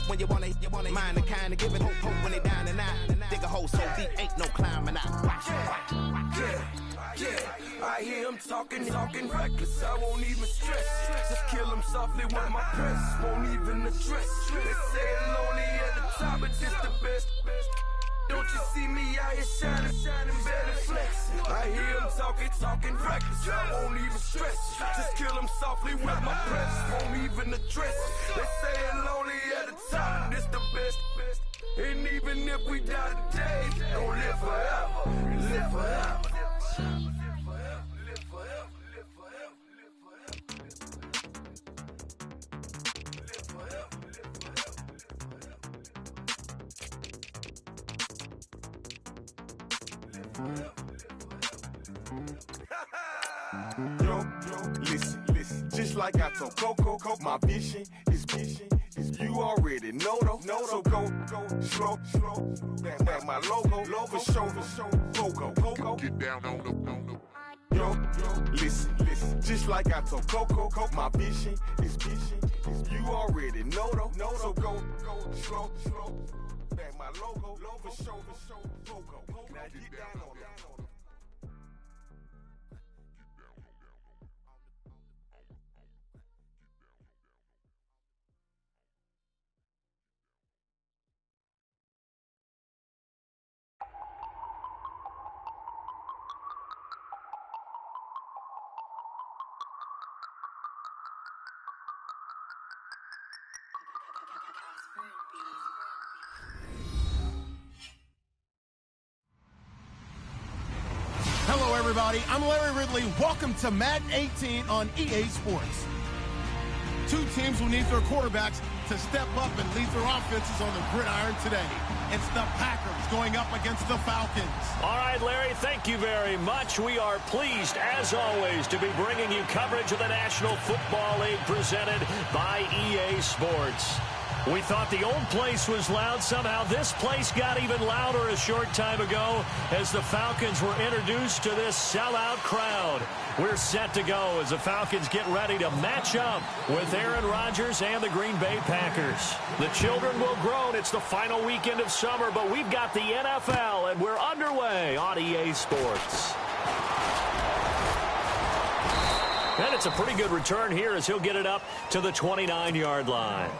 when you wanna mind the kind of giving hope when they down and out. Dig a hole so deep, ain't no climbing out. Yeah, I hear him talking reckless. I won't even stress it. Just kill him softly with my press. Won't even address it. They say it lonely at the top, but this the best. Don't you see me out here shining, better flexing? I hear him talking reckless. I won't even stress it. Just kill him softly with my press. Won't even address it. They say it lonely at the top, this the best. And even if we die today, don't live forever. Live forever. Yo, listen, just like I told Coco, my vision is you already know though. So go slow, back my logo, for show, Coco, get down on the. Yo, listen, just like I told Coco, my vision is you already know though. So go slow, back my logo, for show, Coco, now get down on the. Hello, everybody. I'm Larry Ridley. Welcome to Madden 18 on EA Sports. Two teams will need their quarterbacks to step up and lead their offenses on the gridiron today. It's the Packers going up against the Falcons. All right, Larry, thank you very much. We are pleased, as always, to be bringing you coverage of the National Football League presented by EA Sports. We thought the old place was loud. Somehow this place got even louder a short time ago as the Falcons were introduced to this sellout crowd. We're set to go as the Falcons get ready to match up with Aaron Rodgers and the Green Bay Packers. The children will grow. It's the final weekend of summer, but we've got the NFL, and we're underway on EA Sports. And it's a pretty good return here as he'll get it up to the 29-yard line.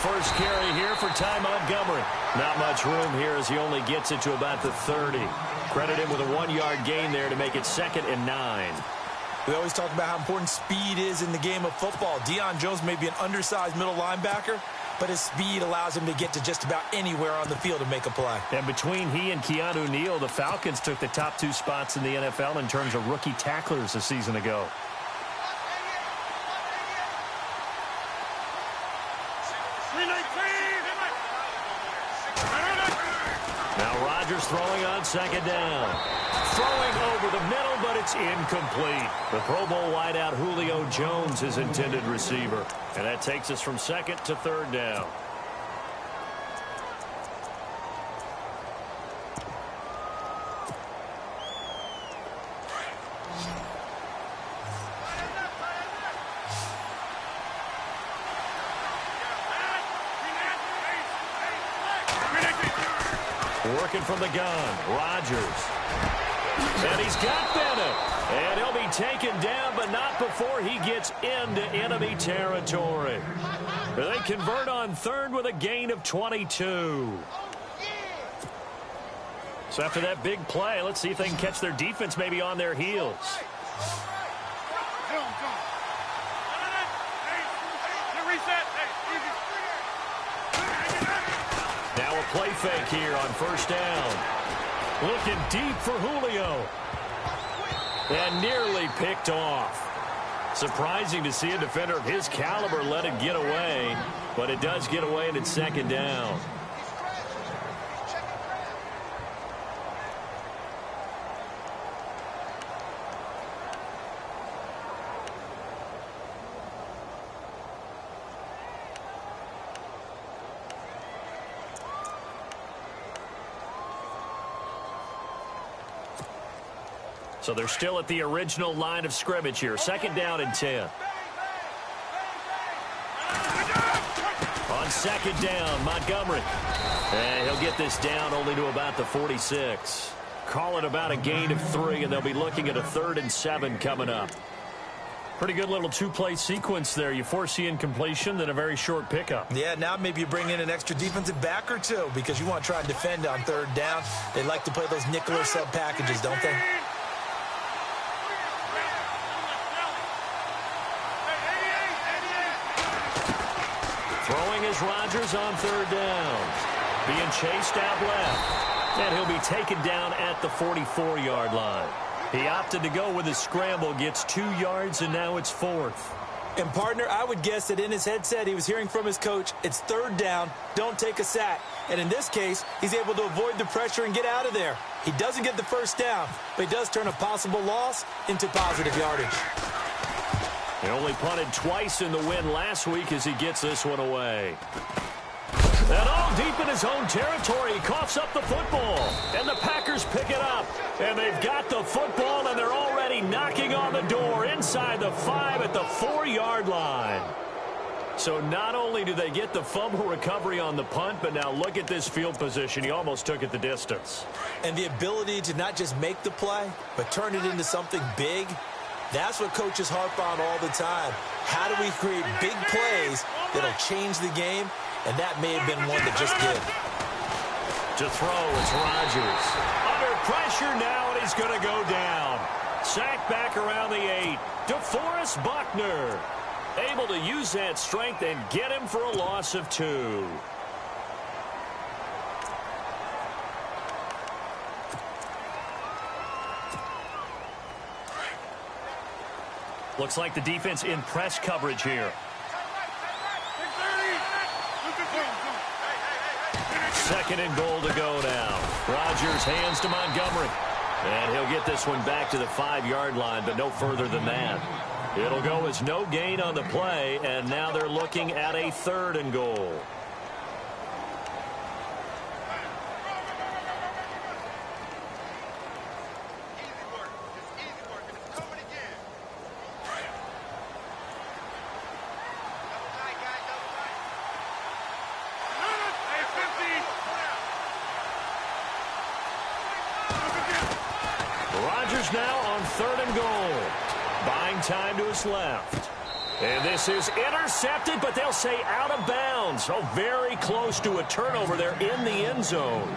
First carry here for Ty Montgomery. Not much room here as he only gets it to about the 30. Credit him with a 1-yard gain there to make it 2nd and 9. We always talk about how important speed is in the game of football. Deion Jones may be an undersized middle linebacker, but his speed allows him to get to just about anywhere on the field and make a play. And between he and Keanu Neal, the Falcons took the top 2 spots in the NFL in terms of rookie tacklers a season ago. Throwing on 2nd down. Throwing over the middle, but it's incomplete. The Pro Bowl wideout Julio Jones, his intended receiver. And that takes us from 2nd to 3rd down. Working from the gun, Rodgers. And he's got Bennett. And he'll be taken down, but not before he gets into enemy territory. They convert on 3rd with a gain of 22. So after that big play, let's see if they can catch their defense maybe on their heels. Now a play fake here on 1st down. Looking deep for Julio. And nearly picked off. Surprising to see a defender of his caliber let it get away, but it does get away and it's second down. So they're still at the original line of scrimmage here. Second down and 10. On second down, Montgomery. And he'll get this down only to about the 46. Call it about a gain of 3, and they'll be looking at a 3rd and 7 coming up. Pretty good little two-play sequence there. You force the incompletion, then a very short pickup. Yeah, now maybe you bring in an extra defensive back or two because you want to try and defend on 3rd down. They like to play those nickel or sub packages, don't they? Throwing is Rodgers on 3rd down. Being chased out left. And he'll be taken down at the 44-yard line. He opted to go with his scramble, gets 2 yards, and now it's 4th. And, partner, I would guess that in his headset he was hearing from his coach, it's 3rd down, don't take a sack. And in this case, he's able to avoid the pressure and get out of there. He doesn't get the first down, but he does turn a possible loss into positive yardage. He only punted twice in the win last week as he gets this one away. And all deep in his own territory, he coughs up the football. And the Packers pick it up. And they've got the football, and they're already knocking on the door inside the 5 at the 4-yard line. So not only do they get the fumble recovery on the punt, but now look at this field position. He almost took it the distance. And the ability to not just make the play, but turn it into something big. That's what coaches harp on all the time. How do we create big plays that'll change the game? And that may have been one that just did. To throw, it's Rodgers. Under pressure now, and he's going to go down. Sacked back around the 8. DeForest Buckner. Able to use that strength and get him for a loss of 2. Looks like the defense in press coverage here. Second and goal to go now. Rodgers hands to Montgomery. And he'll get this one back to the 5-yard line, but no further than that. It'll go as no gain on the play, and now they're looking at a 3rd and goal. Rodgers now on 3rd and goal. Buying time to his left. And this is intercepted, but they'll say out of bounds. Oh, very close to a turnover there in the end zone.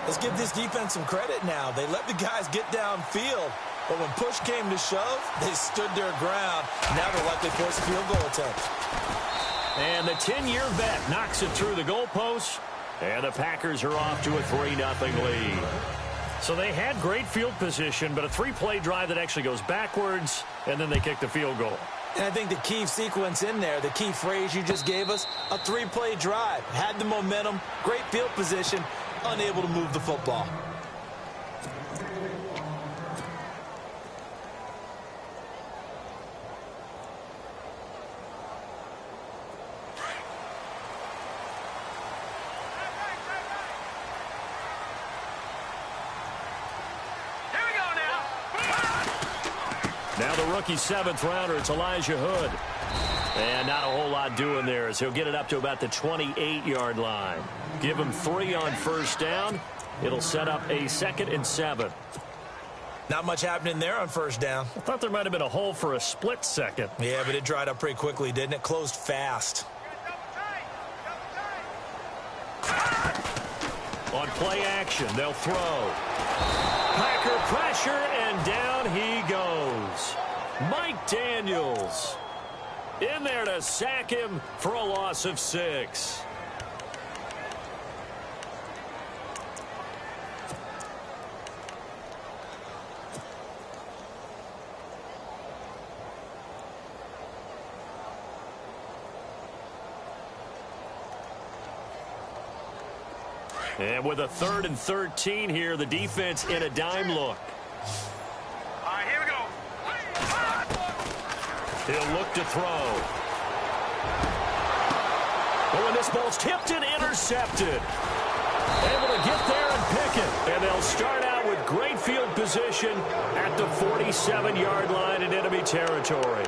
Let's give this defense some credit now. They let the guys get downfield, but when push came to shove, they stood their ground. Now they're likely to force a field goal attempt. And the 10-year vet knocks it through the goalpost, and the Packers are off to a 3-0 lead. So they had great field position, but a 3-play drive that actually goes backwards, and then they kick the field goal. And I think the key sequence in there, the key phrase you just gave us, a 3-play drive. Had the momentum, great field position, unable to move the football. Now the rookie 7th rounder, it's Elijah Hood. And not a whole lot doing there as he'll get it up to about the 28-yard line. Give him 3 on 1st down. It'll set up a 2nd and 7. Not much happening there on 1st down. I thought there might have been a hole for a split second. Yeah, but it dried up pretty quickly, didn't it? Closed fast. On play action, they'll throw. Packer pressure, and down he goes. Mike Daniels in there to sack him for a loss of 6. And with a 3rd and 13 here, the defense in a dime look. All right, here we go. He'll look to throw. Oh, and this ball's tipped and intercepted. Able to get there and pick it. And they'll start out with great field position at the 47-yard line in enemy territory.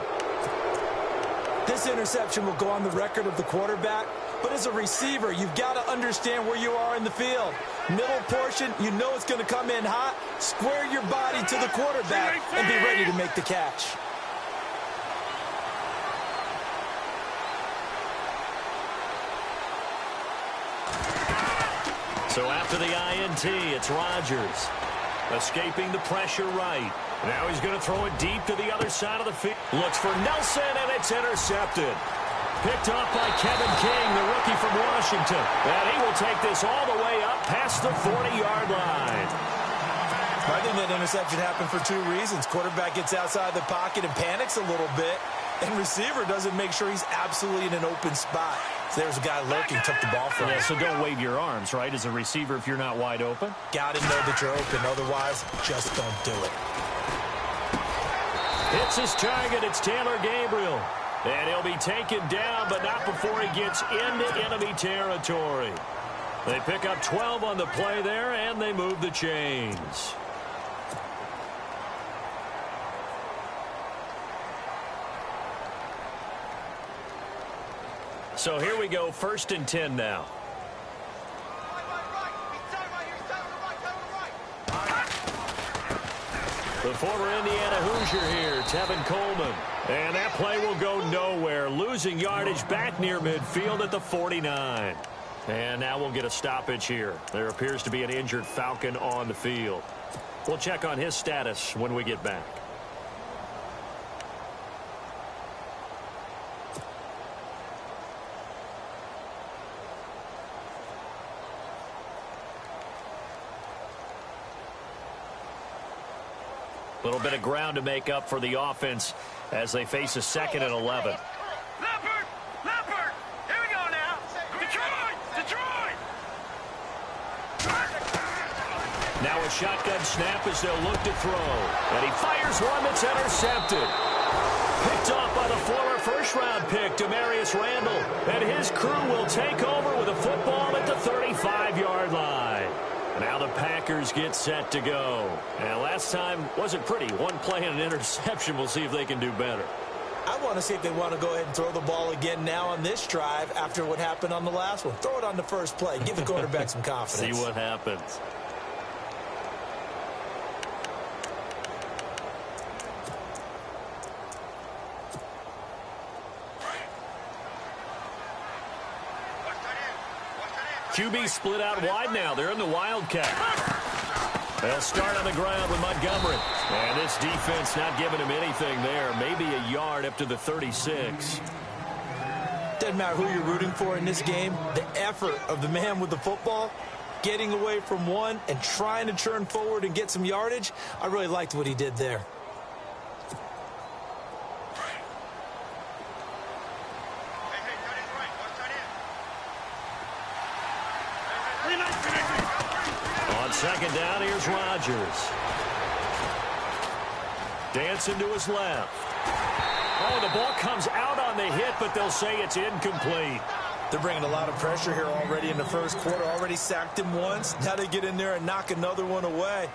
This interception will go on the record of the quarterback, but as a receiver, you've got to understand where you are in the field. Middle portion, you know it's going to come in hot. Square your body to the quarterback and be ready to make the catch. So after the INT, it's Rodgers. Escaping the pressure right. Now he's going to throw it deep to the other side of the field. Looks for Nelson, and it's intercepted. Picked off by Kevin King, the rookie from Washington. And he will take this all the way up past the 40-yard line. I think that interception happened for 2 reasons. Quarterback gets outside the pocket and panics a little bit, and receiver doesn't make sure he's absolutely in an open spot. So there's a guy lurking, took the ball from him. Yeah, so don't wave your arms, right, as a receiver if you're not wide open. Got to know that you're open. Otherwise, just don't do it. Hits his target. It's Taylor Gabriel. And he'll be taken down, but not before he gets into enemy territory. They pick up 12 on the play there, and they move the chains. So here we go, 1st and 10 now. The former Indiana Hoosier here, Tevin Coleman. And that play will go nowhere. Losing yardage back near midfield at the 49. And now we'll get a stoppage here. There appears to be an injured Falcon on the field. We'll check on his status when we get back. A little bit of ground to make up for the offense as they face a 2nd and 11. Leopard, here we go now. Detroit. Now a shotgun snap as they'll look to throw. And he fires one that's intercepted. Picked off by the former first-round pick, Demarius Randall. And his crew will take over with a football at the 35-yard line. Now the Packers get set to go. And last time wasn't pretty. One play and an interception. We'll see if they can do better. I want to see if they want to go ahead and throw the ball again now on this drive after what happened on the last one. Throw it on the first play. Give the quarterback some confidence. See what happens. QB split out wide now. They're in the Wildcat. They'll start on the ground with Montgomery. And this defense not giving him anything there. Maybe a yard up to the 36. Doesn't matter who you're rooting for in this game. The effort of the man with the football, getting away from one and trying to turn forward and get some yardage, I really liked what he did there. On 2nd down, here's Rodgers. Dancing to his left. Oh, the ball comes out on the hit, but they'll say it's incomplete. They're bringing a lot of pressure here already in the first quarter. Already sacked him once. Now they get in there and knock another one away.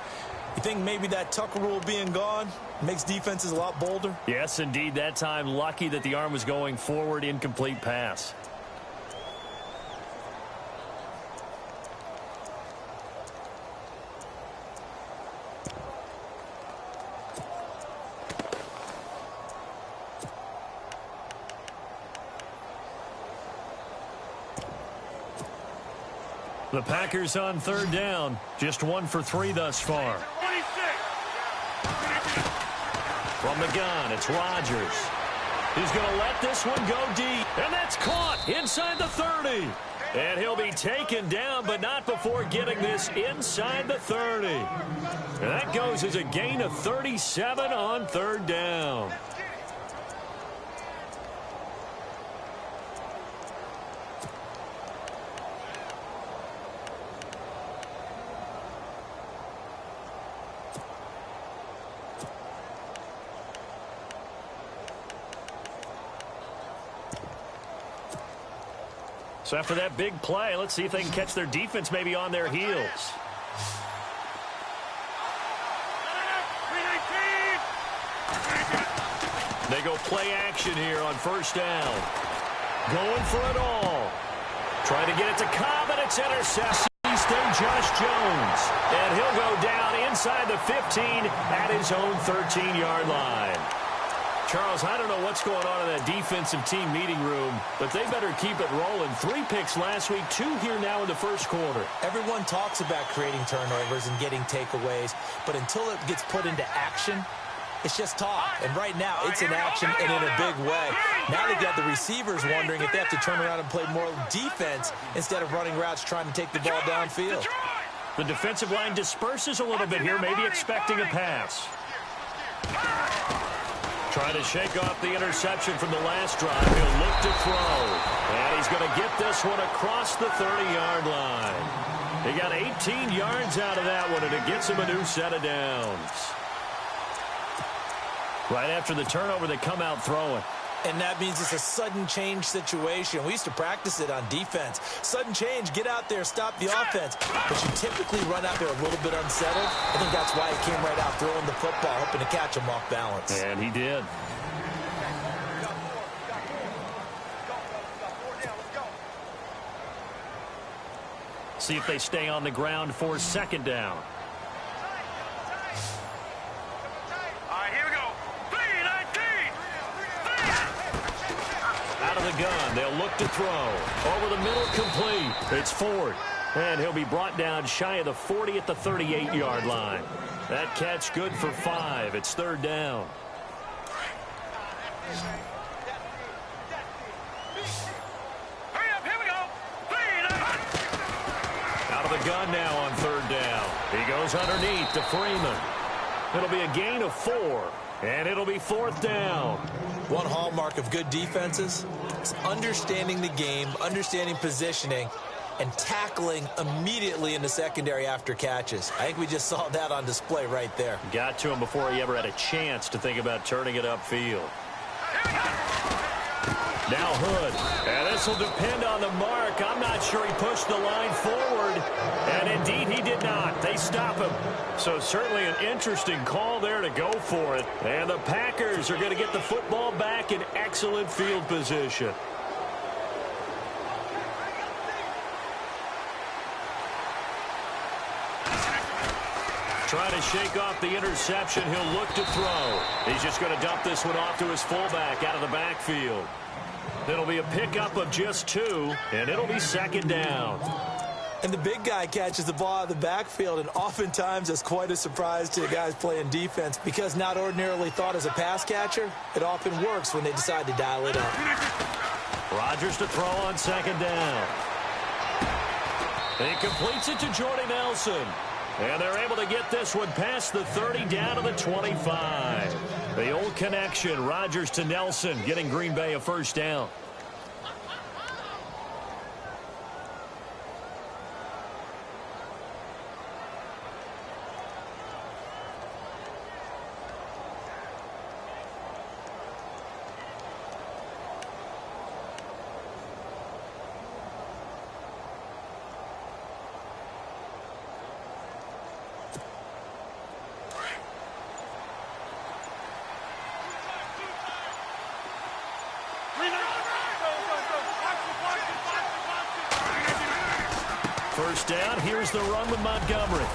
You think maybe that Tucker rule being gone makes defenses a lot bolder? Yes, indeed. That time, lucky that the arm was going forward. Incomplete pass. The Packers on 3rd down. Just 1 for 3 thus far. From the gun, it's Rodgers. He's going to let this one go deep. And that's caught inside the 30. And he'll be taken down, but not before getting this inside the 30. And that goes as a gain of 37 on 3rd down. So after that big play, let's see if they can catch their defense maybe on their heels. They go play action here on first down. Going for it all. Trying to get it to Cobb, and it's intercepted. Stay Josh Jones. And he'll go down inside the 15 at his own 13-yard line. Charles, I don't know what's going on in that defensive team meeting room, but they better keep it rolling. 3 picks last week, 2 here now in the first quarter. Everyone talks about creating turnovers and getting takeaways, but until it gets put into action, it's just talk. And right now, it's in action and in a big way. Now they've got the receivers wondering if they have to turn around and play more defense instead of running routes trying to take the ball downfield. The defensive line disperses a little bit here, maybe expecting a pass. Trying to shake off the interception from the last drive. He'll look to throw. And he's going to get this one across the 30-yard line. He got 18 yards out of that one, and it gets him a new set of downs. Right after the turnover, they come out throwing. And that means it's a sudden change situation. We used to practice it on defense. Sudden change, get out there, stop the offense. But you typically run out there a little bit unsettled. I think that's why he came right out throwing the football, hoping to catch him off balance. And he did. See if they stay on the ground for second down. Out of the gun, they'll look to throw. Over the middle, complete. It's Ford. And he'll be brought down shy of the 40 at the 38-yard line. That catch good for 5. It's third down. Out of the gun now on third down. He goes underneath to Freeman. It'll be a gain of 4. And it'll be fourth down. One hallmark of good defenses is understanding the game, understanding positioning, and tackling immediately in the secondary after catches. I think we just saw that on display right there. Got to him before he ever had a chance to think about turning it upfield. Now Hood. And this will depend on the mark. I'm not sure he pushed the line forward. And indeed he did not. They stop him. So certainly an interesting call there to go for it. And the Packers are going to get the football back in excellent field position. Trying to shake off the interception. He'll look to throw. He's just going to dump this one off to his fullback out of the backfield. It'll be a pickup of just 2, and it'll be second down. And the big guy catches the ball out of the backfield, and oftentimes that's quite a surprise to the guys playing defense because not ordinarily thought as a pass catcher, it often works when they decide to dial it up. Rodgers to throw on second down. He completes it to Jordy Nelson. And they're able to get this one past the 30 down to the 25. The old connection, Rodgers to Nelson, getting Green Bay a first down. First down, here's the run with Montgomery.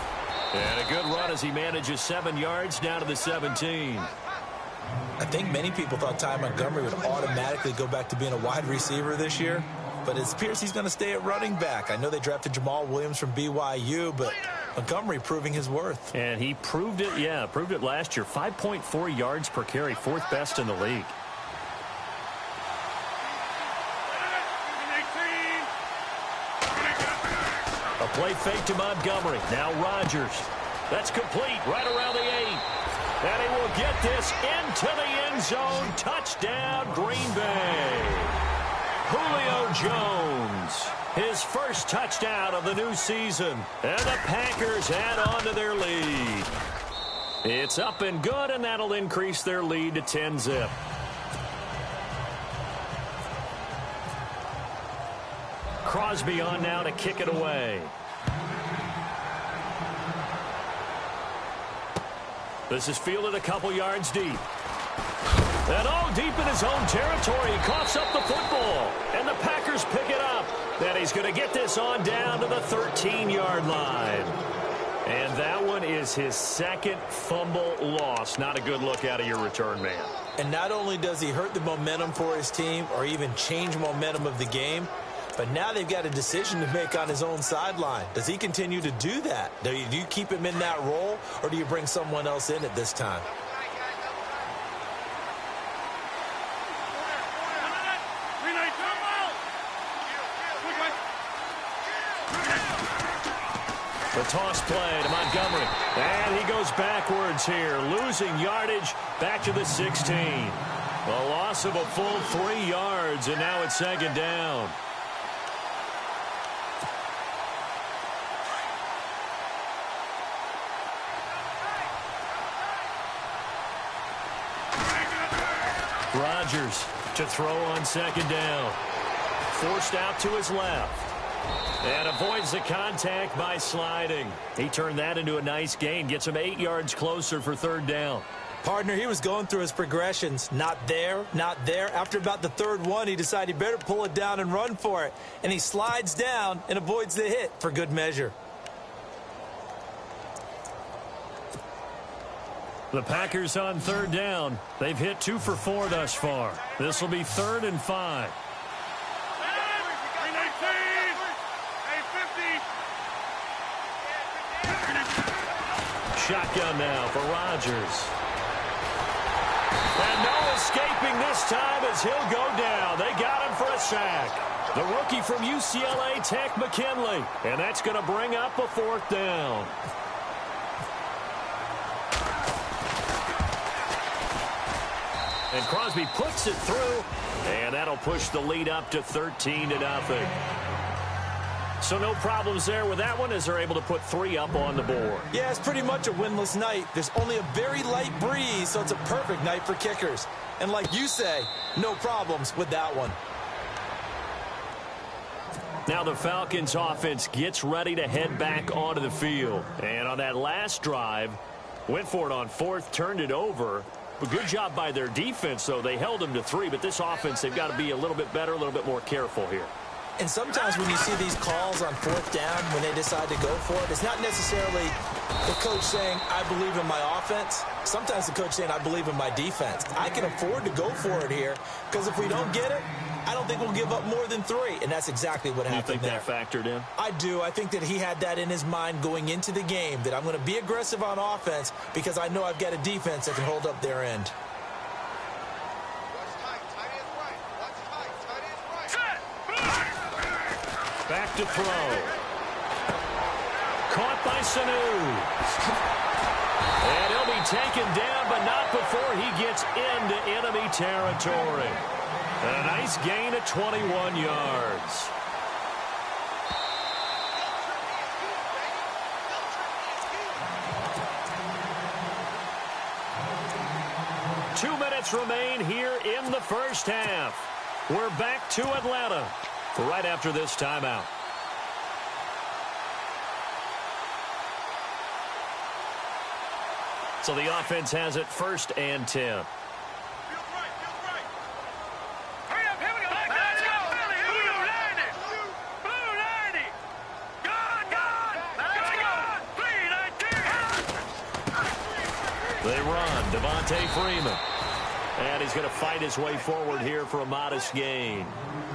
And a good run as he manages 7 yards down to the 17. I think many people thought Ty Montgomery would automatically go back to being a wide receiver this year, but it appears he's going to stay at running back. I know they drafted Jamal Williams from BYU, but Montgomery proving his worth. And he proved it, proved it last year. 5.4 yards per carry, 4th best in the league. A play fake to Montgomery. Now Rodgers. That's complete right around the 8. And he will get this into the end zone. Touchdown, Green Bay. Julio Jones. His first touchdown of the new season. And the Packers add on to their lead. It's up and good, and that'll increase their lead to 10-zip. Crosby on now to kick it away. This is fielded a couple yards deep. And all deep in his own territory. He coughs up the football. And the Packers pick it up. Then he's going to get this on down to the 13-yard line. And that one is his second fumble loss. Not a good look out of your return man. And not only does he hurt the momentum for his team or even change momentum of the game, but now they've got a decision to make on his own sideline. Does he continue to do that? Do you keep him in that role, or do you bring someone else in at this time? The toss play to Montgomery. And he goes backwards here, losing yardage back to the 16. A loss of a full 3 yards, and now it's second down. Rodgers to throw on second down. Forced out to his left. And avoids the contact by sliding. He turned that into a nice gain. Gets him 8 yards closer for third down. Partner, he was going through his progressions. Not there, not there. After about the third one, he decided he better pull it down and run for it. And he slides down and avoids the hit for good measure. The Packers on third down. They've hit 2 for 4 thus far. This will be 3rd and 5. Shotgun now for Rodgers. And no escaping this time as he'll go down. They got him for a sack. The rookie from UCLA, Tech McKinley. And that's going to bring up a 4th down. And Crosby puts it through. And that'll push the lead up to 13-0. So no problems there with that one as they're able to put 3 up on the board. Yeah, it's pretty much a winless night. There's only a very light breeze, so it's a perfect night for kickers. And like you say, no problems with that one. Now the Falcons offense gets ready to head back onto the field. And on that last drive, went for it on 4th, turned it over. But good job by their defense, though. They held them to 3, but this offense, they've got to be a little bit better, a little bit more careful here. And sometimes when you see these calls on 4th down, when they decide to go for it, it's not necessarily the coach saying, I believe in my offense. Sometimes the coach saying, I believe in my defense. I can afford to go for it here because if we don't get it, I don't think we'll give up more than 3. And that's exactly what happened there. You think that factored in? I do. I think that he had that in his mind going into the game, that I'm going to be aggressive on offense because I know I've got a defense that can hold up their end. Back to throw. Caught by Sanu. And he'll be taken down, but not before he gets into enemy territory. And a nice gain of 21 yards. Two minutes remain here in the first half. We're back to Atlanta right after this timeout. So the offense has it 1st and 10. They run. Devontae Freeman. And he's going to fight his way forward here for a modest gain.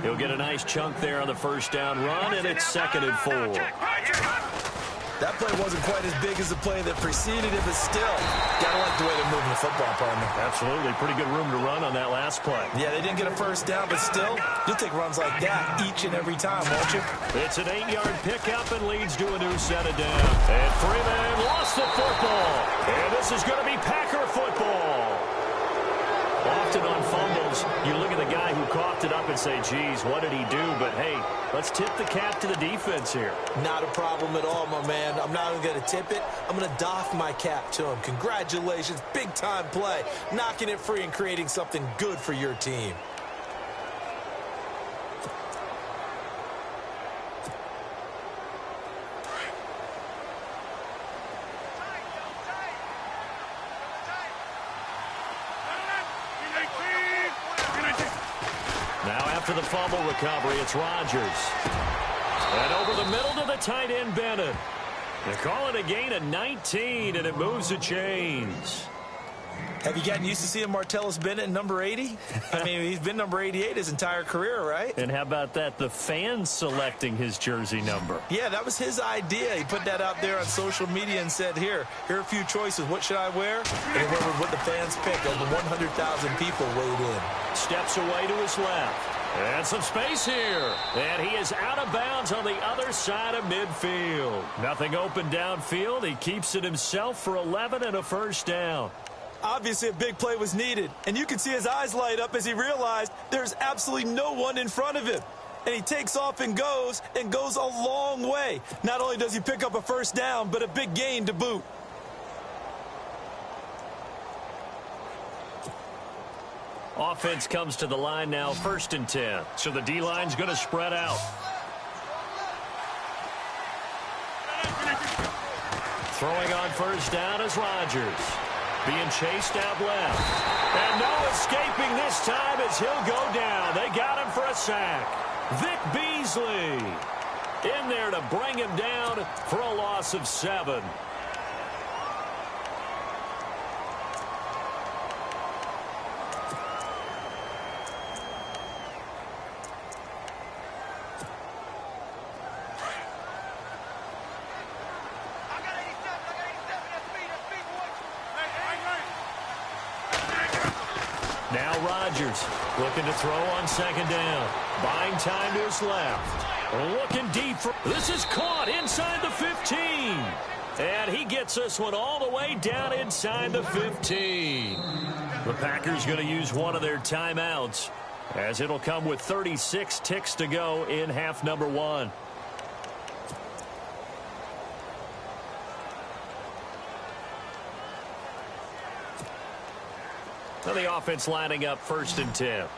He'll get a nice chunk there on the 1st down run, and it's 2nd and 4. That play wasn't quite as big as the play that preceded it, but still, got to like the way they're moving the football, partner. Absolutely. Pretty good room to run on that last play. Yeah, they didn't get a 1st down, but still, you'll take runs like that each and every time, won't you? It's an 8-yard pickup and leads to a new set of down. And Freeman lost the football. And this is going to be Packer football. Often on fumbles, you look at the guy who coughed it up and say, geez, what did he do? But, hey, let's tip the cap to the defense here. Not a problem at all, my man. I'm not even going to tip it. I'm going to doff my cap to him. Congratulations. Big-time play. Knocking it free and creating something good for your team. Now after the fumble recovery, it's Rodgers. And over the middle to the tight end, Bennett. They call it a gain of 19, and it moves the chains. Have you gotten used to seeing Martellus Bennett in number 80? I mean, he's been number 88 his entire career, right? And how about that? The fans selecting his jersey number. Yeah, that was his idea. He put that out there on social media and said, here are a few choices. What should I wear? And he went with what the fans picked. Over 100,000 people weighed in. Steps away to his left. And some space here. And he is out of bounds on the other side of midfield. Nothing open downfield. He keeps it himself for 11 and a first down. Obviously, a big play was needed, and you can see his eyes light up as he realized there's absolutely no one in front of him. And he takes off and goes a long way. Not only does he pick up a first down, but a big gain to boot. Offense comes to the line now, 1st and 10. So the D-line's going to spread out. Throwing on first down is Rodgers. Being chased out left. And no escaping this time as he'll go down. They got him for a sack. Vic Beasley in there to bring him down for a loss of 7. Now Rodgers looking to throw on 2nd down. Buying time to his left. Looking deep. This is caught inside the 15. And he gets this one all the way down inside the 15. The Packers going to use one of their timeouts as it'll come with 36 ticks to go in half number 1. So the offense lining up 1st and 10.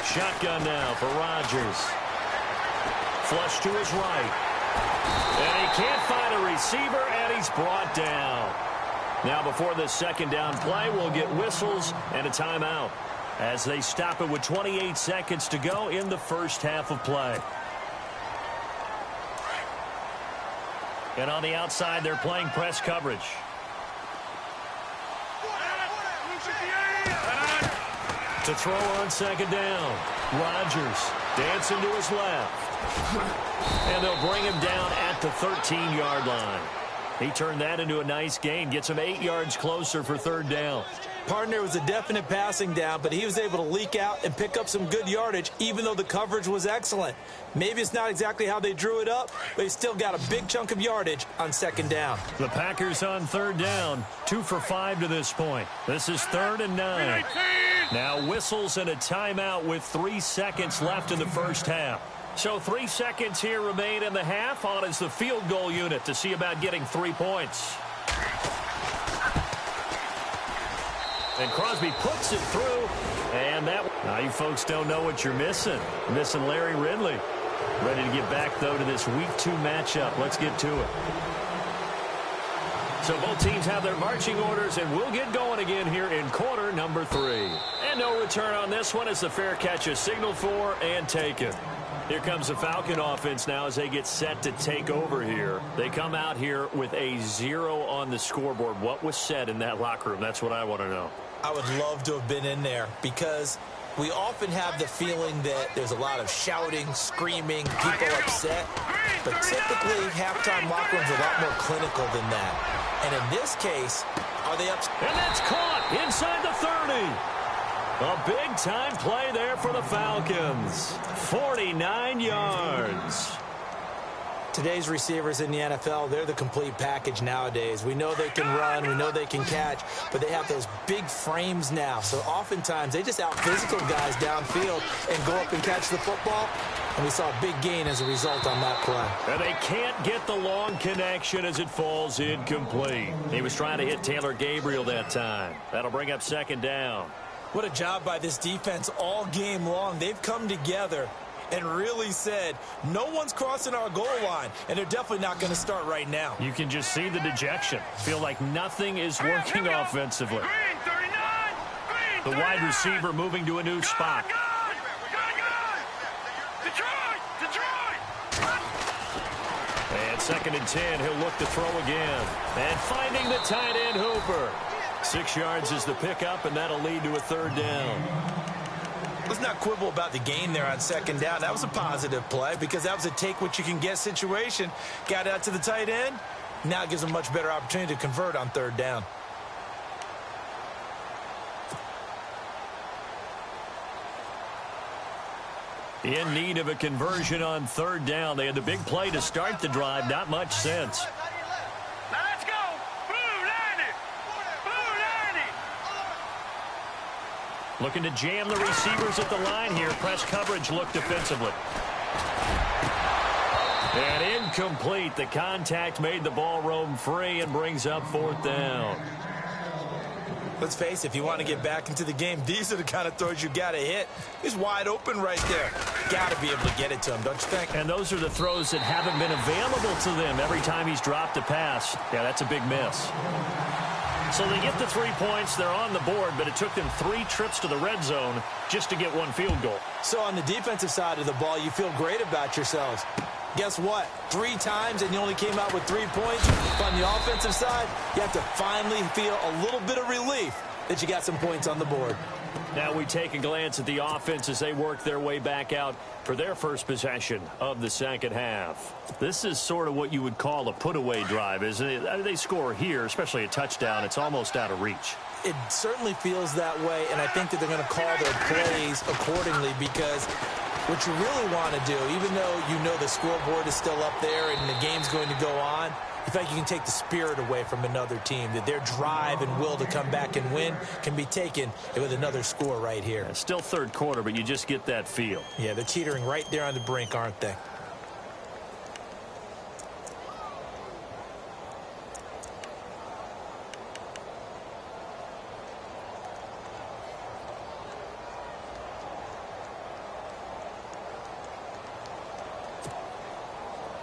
Shotgun now for Rodgers. Flush to his right. And he can't find a receiver, and he's brought down. Now before this 2nd down play, we'll get whistles and a timeout as they stop it with 28 seconds to go in the first half of play. And on the outside, they're playing press coverage. To throw on 2nd down. Rodgers dancing to his left. And they'll bring him down at the 13-yard line. He turned that into a nice gain. Gets him 8 yards closer for 3rd down. Partner was a definite passing down, but he was able to leak out and pick up some good yardage, even though the coverage was excellent. Maybe it's not exactly how they drew it up, but he still got a big chunk of yardage on 2nd down. The Packers on 3rd down, 2 for 5 to this point. This is 3rd and 9. Now whistles and a timeout with 3 seconds left in the first half. So 3 seconds here remain in the half. On is the field goal unit to see about getting 3 points. And Crosby puts it through. And that... Now you folks don't know what you're missing. Missing Larry Ridley. Ready to get back, though, to this Week 2 matchup. Let's get to it. So both teams have their marching orders, and we'll get going again here in quarter number 3. And no return on this one as the fair catch is signaled for and taken. Here comes the Falcon offense now as they get set to take over here. They come out here with a 0 on the scoreboard. What was said in that locker room? That's what I want to know. I would love to have been in there because we often have the feeling that there's a lot of shouting, screaming, people upset. But typically, halftime locker rooms are a lot more clinical than that. And in this case, are they upset? And that's caught inside the 30. A big-time play there for the Falcons. 49 yards. Today's receivers in the NFL, they're the complete package nowadays. We know they can run, we know they can catch, but they have those big frames now. So oftentimes they just out-physical guys downfield and go up and catch the football. And we saw a big gain as a result on that play. And they can't get the long connection as it falls incomplete. He was trying to hit Taylor Gabriel that time. That'll bring up 2nd down. What a job by this defense all game long. They've come together and really said, no one's crossing our goal line, and they're definitely not going to start right now. You can just see the dejection. Feel like nothing is working offensively. The wide receiver moving to a new spot. And 2nd and 10, he'll look to throw again. And finding the tight end, Hooper. 6 yards is the pickup, and that'll lead to a 3rd down. Let's not quibble about the gain there on 2nd down. That was a positive play because that was a take-what-you-can-get situation. Got out to the tight end. Now it gives them a much better opportunity to convert on 3rd down. In need of a conversion on 3rd down. They had the big play to start the drive. Not much sense. Now let's go. Blue 90. Blue 90. Looking to jam the receivers at the line here. Press coverage look defensively. And incomplete. The contact made the ball roam free and brings up 4th down. Let's face it, if you want to get back into the game, these are the kind of throws you got to hit. He's wide open right there. Got to be able to get it to him, don't you think? And those are the throws that haven't been available to them every time he's dropped a pass. Yeah, that's a big miss. So they get the 3 points. They're on the board, but it took them 3 trips to the red zone just to get 1 field goal. So on the defensive side of the ball, you feel great about yourselves. Guess what? 3 times and you only came out with 3 points. On the offensive side, you have to finally feel a little bit of relief that you got some points on the board. Now we take a glance at the offense as they work their way back out for their first possession of the 2nd half. This is sort of what you would call a put-away drive, isn't it? They score here, especially a touchdown. It's almost out of reach. It certainly feels that way, and I think that they're going to call their plays accordingly because what you really want to do, even though you know the scoreboard is still up there and the game's going to go on, you feel like you can take the spirit away from another team, that their drive and will to come back and win can be taken with another score right here. Yeah, still 3rd quarter, but you just get that feel. Yeah, they're teetering right there on the brink, aren't they?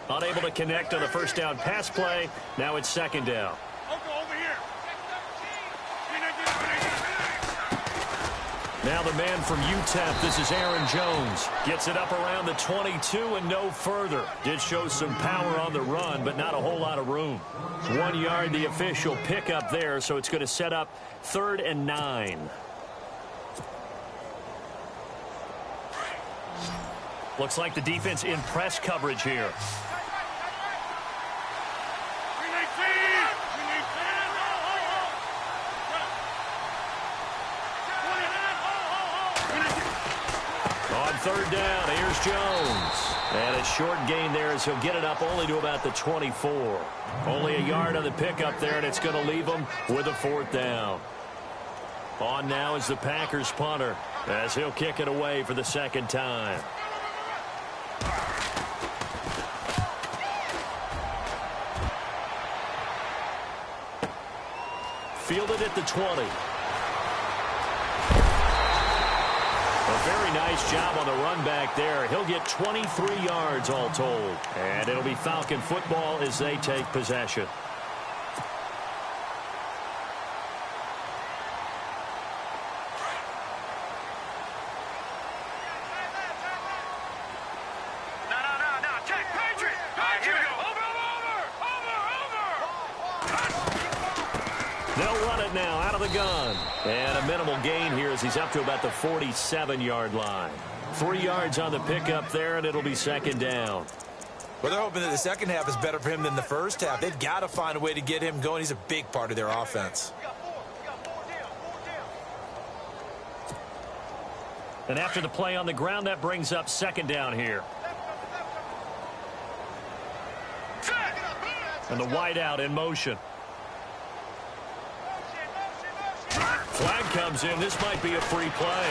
Unable to connect on the 1st down pass play. Now it's 2nd down. Over here. Now the man from UTEP, this is Aaron Jones. Gets it up around the 22 and no further. Did show some power on the run, but not a whole lot of room. 1 yard, the official pickup there, so it's going to set up 3rd and 9. Looks like the defense in press coverage here. On 3rd down, here's Jones. And a short gain there as he'll get it up only to about the 24. Only a yard on the pickup there, and it's going to leave him with a 4th down. On now is the Packers punter as he'll kick it away for the 2nd time. Fielded at the 20. A very nice job on the run back there. He'll get 23 yards all told. And it'll be Falcon football as they take possession. They'll run it now out of the gun. And a minimal gain here as he's up to about the 47-yard line. 3 yards on the pickup there, and it'll be 2nd down. Well, they're hoping that the 2nd half is better for him than the 1st half. They've got to find a way to get him going. He's a big part of their offense. And after the play on the ground, that brings up 2nd down here. And the wideout in motion. Flag comes in. This might be a free play.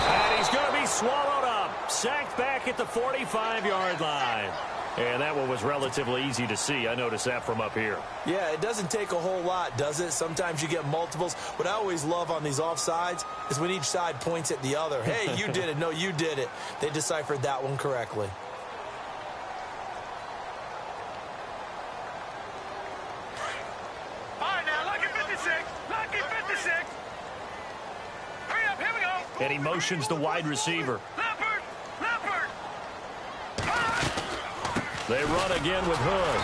And he's going to be swallowed up. Sacked back at the 45-yard line. And that one was relatively easy to see. I noticed that from up here. Yeah, it doesn't take a whole lot, does it? Sometimes you get multiples. What I always love on these offsides is when each side points at the other. Hey, you did it. No, you did it. They deciphered that one correctly. All right, now, lucky 56. Lucky 56. Hurry up, here we go. And he motions the wide receiver. Leopard. They run again with Hood.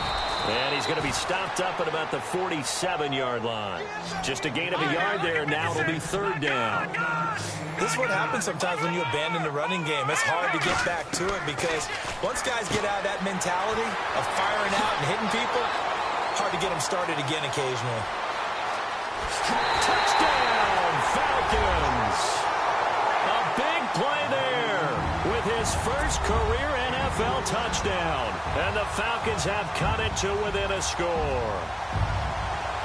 And he's going to be stopped up at about the 47-yard line. Just a gain of a yard there. Now it'll be third down. This is what happens sometimes when you abandon the running game. It's hard to get back to it because once guys get out of that mentality of firing out and hitting people, hard to get them started again occasionally. Touchdown, Falcons. A big play there with his first career NFL touchdown. And the Falcons have cut it to within a score.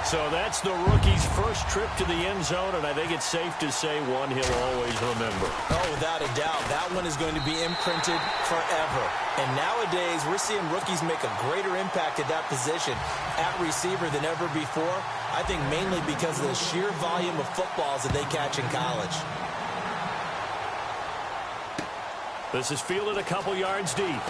So that's the rookie's first trip to the end zone, and I think it's safe to say one he'll always remember. Oh, without a doubt. That one is going to be imprinted forever. And nowadays, we're seeing rookies make a greater impact at that position at receiver than ever before. I think mainly because of the sheer volume of footballs that they catch in college. This is fielded a couple yards deep.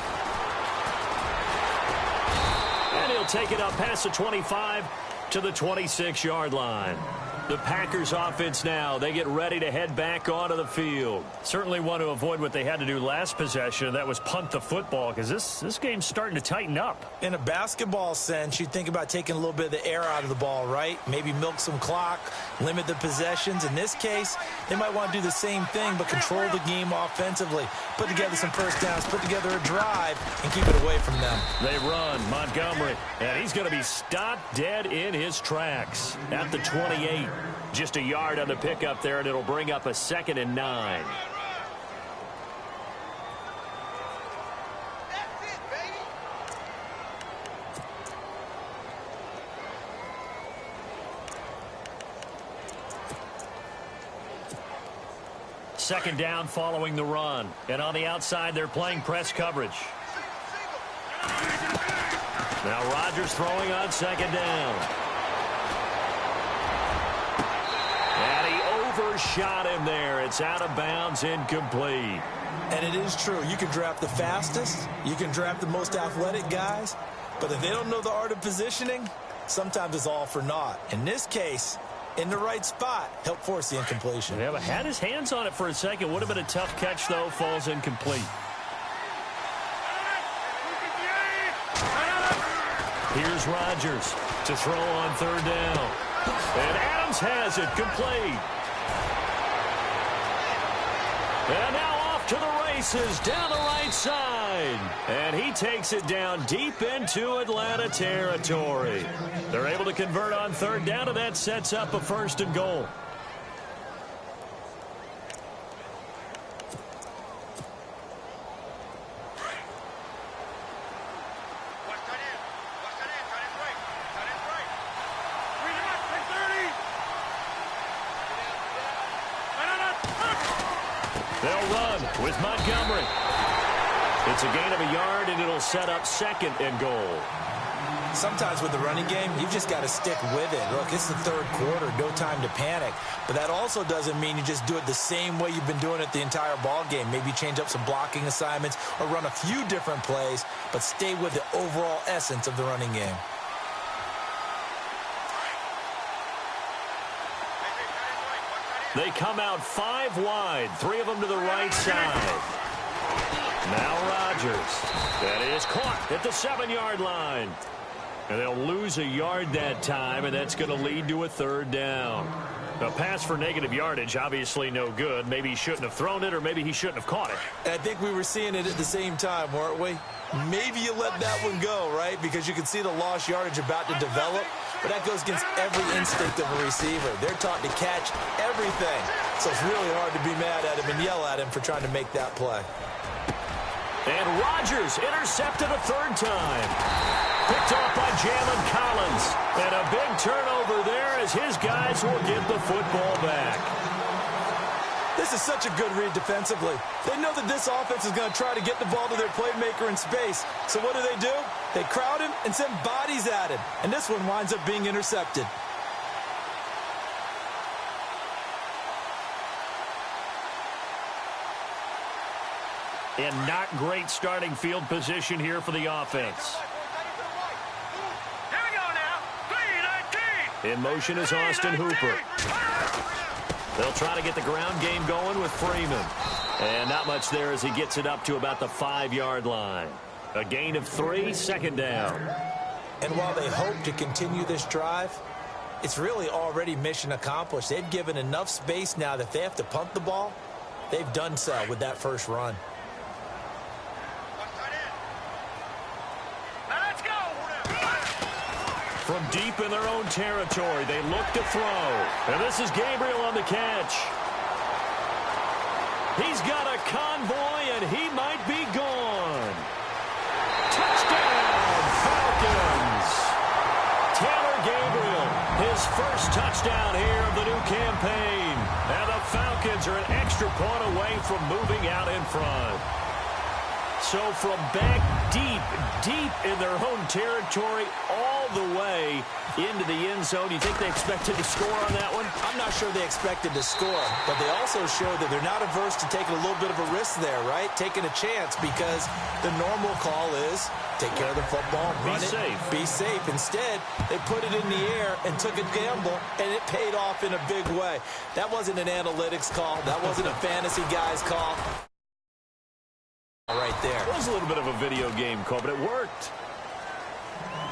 And he'll take it up past the 25 to the 26-yard line. The Packers offense now, they get ready to head back onto the field. Certainly want to avoid what they had to do last possession. That was punt the football because this game's starting to tighten up. In a basketball sense, you think about taking a little bit of the air out of the ball, right? Maybe milk some clock, limit the possessions. In this case, they might want to do the same thing but control the game offensively. Put together some first downs, put together a drive, and keep it away from them. They run, Montgomery, and he's going to be stopped dead in his tracks at the 28. Just a yard on the pickup there, and it'll bring up a 2nd and 9. Second down following the run. And on the outside, they're playing press coverage. Now Rodgers throwing on second down. Overshot him there. It's out of bounds, incomplete. And it is true. You can draft the fastest. You can draft the most athletic guys. But if they don't know the art of positioning, sometimes it's all for naught. In this case, in the right spot, helped force the incompletion. Yeah, but had his hands on it for a second. Would have been a tough catch, though. Falls incomplete. Here's Rodgers to throw on third down. And Adams has it complete. And now off to the races down the right side. And he takes it down deep into Atlanta territory. They're able to convert on third down, and that sets up a 1st and goal. They'll run with Montgomery. It's a gain of a yard, and it'll set up 2nd and goal. Sometimes with the running game, you've just got to stick with it. Look, it's the third quarter, no time to panic. But that also doesn't mean you just do it the same way you've been doing it the entire ball game. Maybe change up some blocking assignments or run a few different plays, but stay with the overall essence of the running game. They come out 5 wide, 3 of them to the right side. Now Rodgers. That is caught at the 7-yard line. And they'll lose a yard that time, and that's going to lead to a 3rd down. A pass for negative yardage, obviously no good. Maybe he shouldn't have thrown it, or maybe he shouldn't have caught it. And I think we were seeing it at the same time, weren't we? Maybe you let that one go, right? Because you can see the lost yardage about to develop. But that goes against every instinct of a receiver. They're taught to catch everything. So it's really hard to be mad at him and yell at him for trying to make that play. And Rodgers intercepted a 3rd time. Picked off by Jalen Collins. And a big turnover there as his guys will get the football back. This is such a good read defensively. They know that this offense is going to try to get the ball to their playmaker in space. So what do? They crowd him and send bodies at him. And this one winds up being intercepted. And not great starting field position here for the offense. Here we go now. 3-19. In motion is Austin Hooper. They'll try to get the ground game going with Freeman. And not much there as he gets it up to about the 5-yard line. A gain of 3, second down. And while they hope to continue this drive, it's really already mission accomplished. They've given enough space now that they have to punt the ball. They've done so with that first run. From deep in their own territory, they look to throw. And this is Gabriel on the catch. He's got a convoy, and he might be gone. Touchdown, Falcons. Taylor Gabriel, his first touchdown here of the new campaign. And the Falcons are an extra point away from moving out in front. So from back deep in their own territory, all the way into the end zone, do you think they expected to score on that one? I'm not sure they expected to score, but they also showed that they're not averse to taking a little bit of a risk there, right? Taking a chance, because the normal call is take care of the football, run it, be safe. Instead, they put it in the air and took a gamble, and it paid off in a big way. That wasn't an analytics call. That wasn't a fantasy guy's call. Right there. It was a little bit of a video game call, but it worked.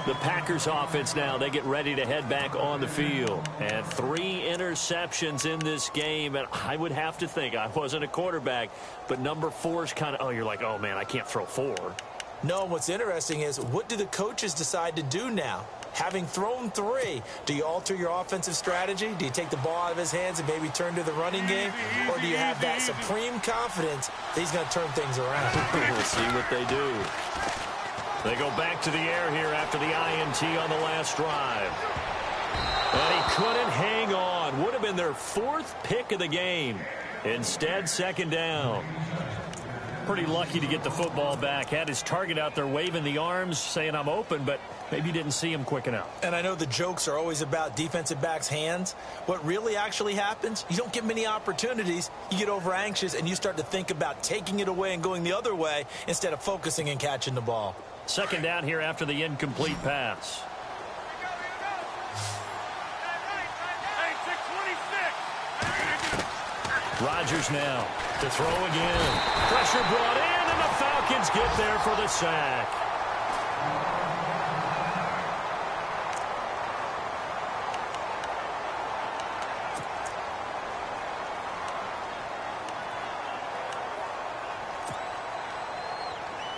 The Packers offense now, they get ready to head back on the field. And 3 interceptions in this game. And I would have to think, I wasn't a quarterback, but number 4 is kind of, you're like, oh, man, I can't throw 4. No, what's interesting is, what do the coaches decide to do now? Having thrown 3, do you alter your offensive strategy? Do you take the ball out of his hands and maybe turn to the running game? Or do you have that supreme confidence that he's going to turn things around? We'll see what they do. They go back to the air here after the INT on the last drive. And he couldn't hang on. Would have been their 4th pick of the game. Instead, second down. Pretty lucky to get the football back. Had his target out there waving the arms, saying I'm open, but maybe didn't see him quick enough. And I know the jokes are always about defensive backs' hands. What really actually happens, you don't get many opportunities. You get over anxious, and you start to think about taking it away and going the other way instead of focusing and catching the ball. Second down here after the incomplete pass. Rodgers now to throw again. Pressure brought in, and the Falcons get there for the sack.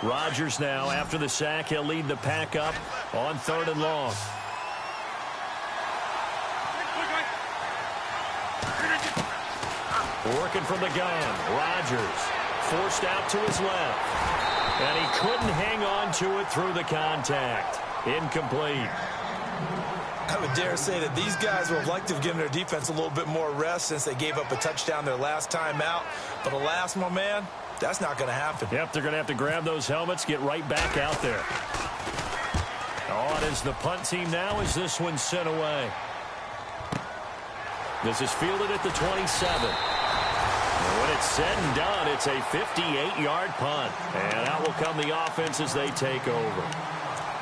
Rodgers now, after the sack, he'll lead the pack up on 3rd and long. Working from the gun, Rodgers forced out to his left. And he couldn't hang on to it through the contact. Incomplete. I would dare say that these guys would have liked to have given their defense a little bit more rest since they gave up a touchdown their last time out. But alas, my man, that's not going to happen. Yep, they're going to have to grab those helmets, get right back out there. On is the punt team now as this one's sent away. This is fielded at the 27. And when it's said and done, it's a 58-yard punt. And out will come the offense as they take over.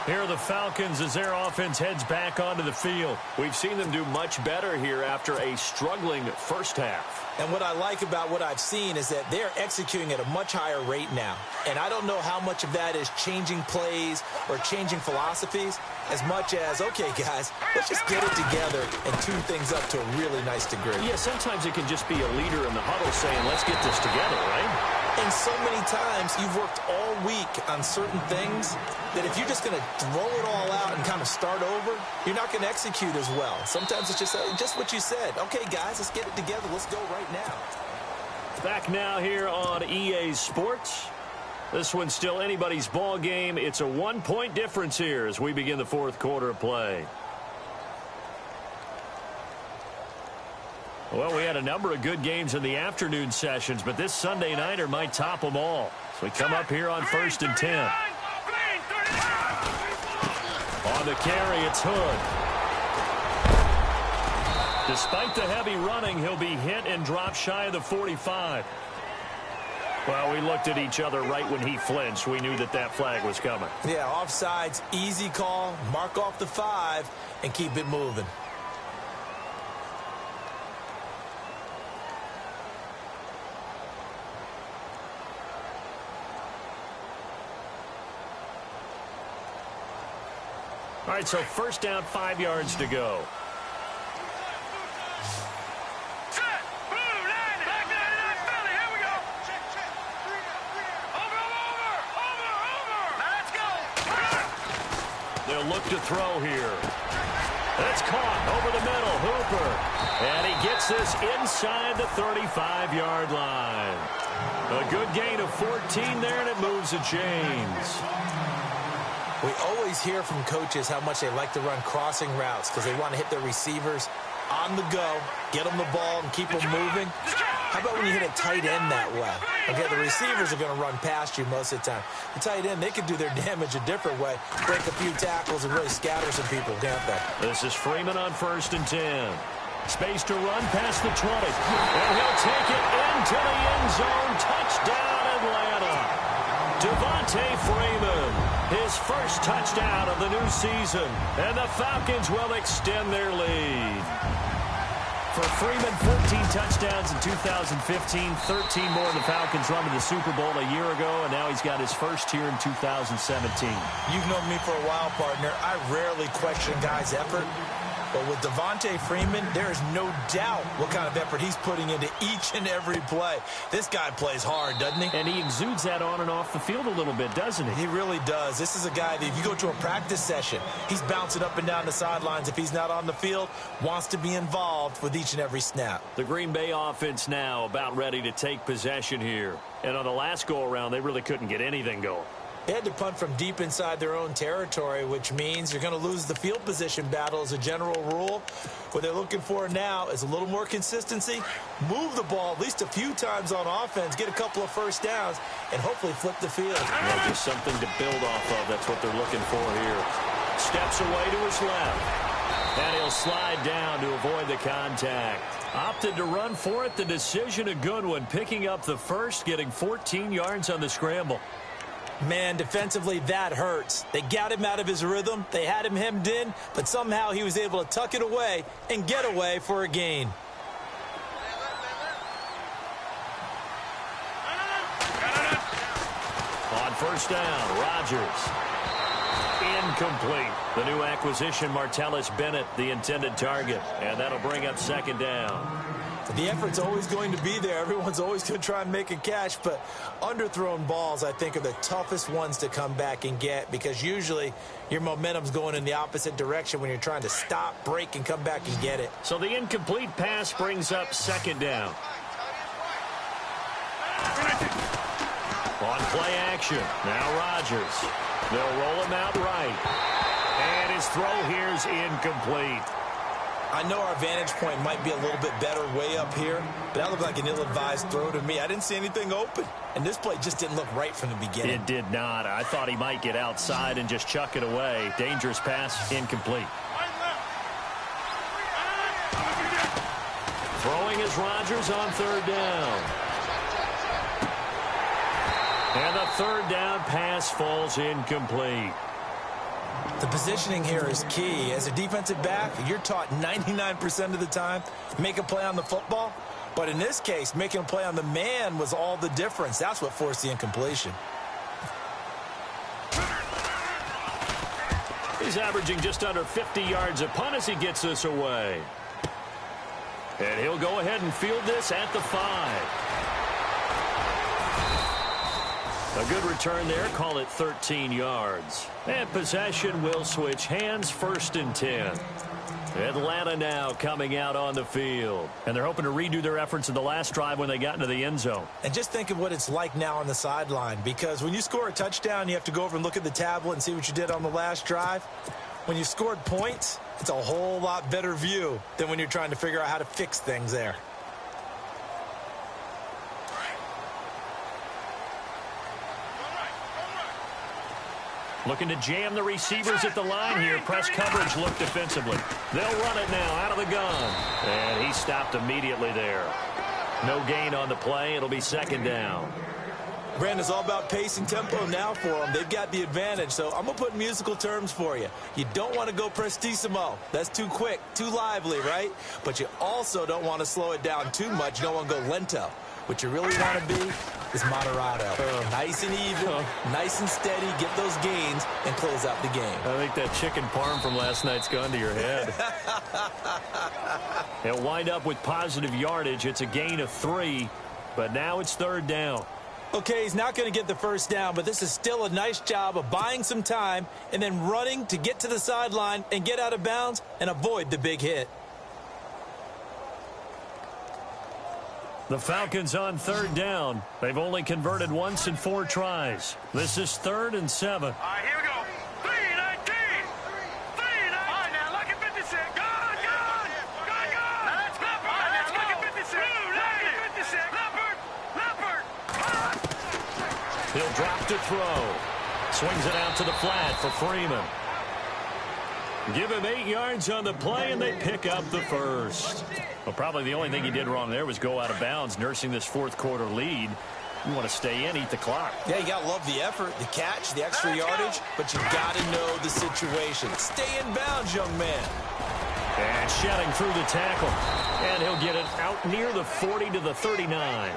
Here are the Falcons as their offense heads back onto the field. We've seen them do much better here after a struggling first half. And what I like about what I've seen is that they're executing at a much higher rate now. And I don't know how much of that is changing plays or changing philosophies as much as, okay, guys, let's just get it together and tune things up to a really nice degree. Yeah, sometimes it can just be a leader in the huddle saying, let's get this together, right? And so many times you've worked all week on certain things that if you're just going to throw it all out and kind of start over, you're not going to execute as well. Sometimes it's just what you said. Okay, guys, let's get it together. Let's go right now. Back now here on EA Sports. This one's still anybody's ball game. It's a 1-point difference here as we begin the 4th quarter of play. Well, we had a number of good games in the afternoon sessions, but this Sunday nighter might top them all. So we come up here on 1st and 10. On the carry, it's Hood. Despite the heavy running, he'll be hit and dropped shy of the 45. Well, we looked at each other right when he flinched. We knew that that flag was coming. Yeah, offsides, easy call. Mark off the 5 and keep it moving. All right, so first down, 5 yards to go. They'll look to throw here. That's caught over the middle. Hooper. And he gets this inside the 35-yard line. A good gain of 14 there, and it moves the chains. We always hear from coaches how much they like to run crossing routes because they want to hit their receivers on the go, get them the ball, and keep them moving. How about when you hit a tight end that way? Okay, the receivers are going to run past you most of the time. The tight end, they can do their damage a different way, break a few tackles and really scatter some people, can't they? This is Freeman on 1st and 10. Space to run past the 20. And he'll take it into the end zone. Touchdown, Atlanta. Devontae Freeman, his first touchdown of the new season. And the Falcons will extend their lead. For Freeman, 14 touchdowns in 2015, 13 more than the Falcons run to the Super Bowl a year ago, and now he's got his first here in 2017. You've known me for a while, partner. I rarely question guys' effort. But with Devontae Freeman, there is no doubt what kind of effort he's putting into each and every play. This guy plays hard, doesn't he? And he exudes that on and off the field a little bit, doesn't he? He really does. This is a guy that if you go to a practice session, he's bouncing up and down the sidelines. If he's not on the field, wants to be involved with each and every snap. The Green Bay offense now about ready to take possession here. And on the last go-around, they really couldn't get anything going. They had to punt from deep inside their own territory, which means you're going to lose the field position battle as a general rule. What they're looking for now is a little more consistency, move the ball at least a few times on offense, get a couple of first downs, and hopefully flip the field. Yeah, just something to build off of. That's what they're looking for here. Steps away to his left. And he'll slide down to avoid the contact. Opted to run for it. The decision a good one. Picking up the first, getting 14 yards on the scramble. Man, defensively, that hurts. They got him out of his rhythm. They had him hemmed in, but somehow he was able to tuck it away and get away for a gain. On first down, Rodgers. Incomplete. The new acquisition, Martellus Bennett, the intended target. And that'll bring up second down. The effort's always going to be there. Everyone's always going to try and make a catch, but underthrown balls, I think, are the toughest ones to come back and get because usually your momentum's going in the opposite direction when you're trying to stop, break, and come back and get it. So the incomplete pass brings up second down. On play action, now Rodgers. They'll roll him out right. And his throw here's incomplete. I know our vantage point might be a little bit better way up here, but that looked like an ill-advised throw to me. I didn't see anything open, and this play just didn't look right from the beginning. It did not. I thought he might get outside and just chuck it away. Dangerous pass, incomplete. Throwing is Rodgers on third down. And the third down pass falls incomplete. The positioning here is key. As a defensive back, you're taught 99% of the time, make a play on the football. But in this case, making a play on the man was all the difference. That's what forced the incompletion. He's averaging just under 50 yards a punt as he gets this away. And he'll go ahead and field this at the 5. A good return there. Call it 13 yards. And possession will switch hands, 1st and 10. Atlanta now coming out on the field. And they're hoping to redo their efforts in the last drive when they got into the end zone. And just think of what it's like now on the sideline. Because when you score a touchdown, you have to go over and look at the tablet and see what you did on the last drive. When you scored points, it's a whole lot better view than when you're trying to figure out how to fix things there. Looking to jam the receivers at the line here. Press coverage look defensively. They'll run it now out of the gun. And he stopped immediately there. No gain on the play. It'll be second down. Brandon, it's all about pace and tempo now for them. They've got the advantage, so I'm going to put musical terms for you. You don't want to go prestissimo. That's too quick, too lively, right? But you also don't want to slow it down too much. You don't want to go lento. What you really want to be is moderato. Nice and even, nice and steady, get those gains, and close out the game. I think that chicken parm from last night's gone to your head. He'll wind up with positive yardage. It's a gain of 3, but now it's third down. Okay, he's not going to get the first down, but this is still a nice job of buying some time and then running to get to the sideline and get out of bounds and avoid the big hit. The Falcons on third down. They've only converted once in 4 tries. This is 3rd and 7. All right, here we go. 3-19. 3-19. All right, now, look at 56. Gone. Now, let's go. All right, now, look at 56. Look at 56. Leopard. He'll drop to throw. Swings it out to the flat for Freeman. Give him 8 yards on the play, and they pick up the first. Well, probably the only thing he did wrong there was go out of bounds, nursing this fourth quarter lead. You want to stay in, eat the clock. Yeah, you got to love the effort, the catch, the extra yardage, but you got to know the situation. Stay in bounds, young man. And shedding through the tackle. And he'll get it out near the 40 to the 39.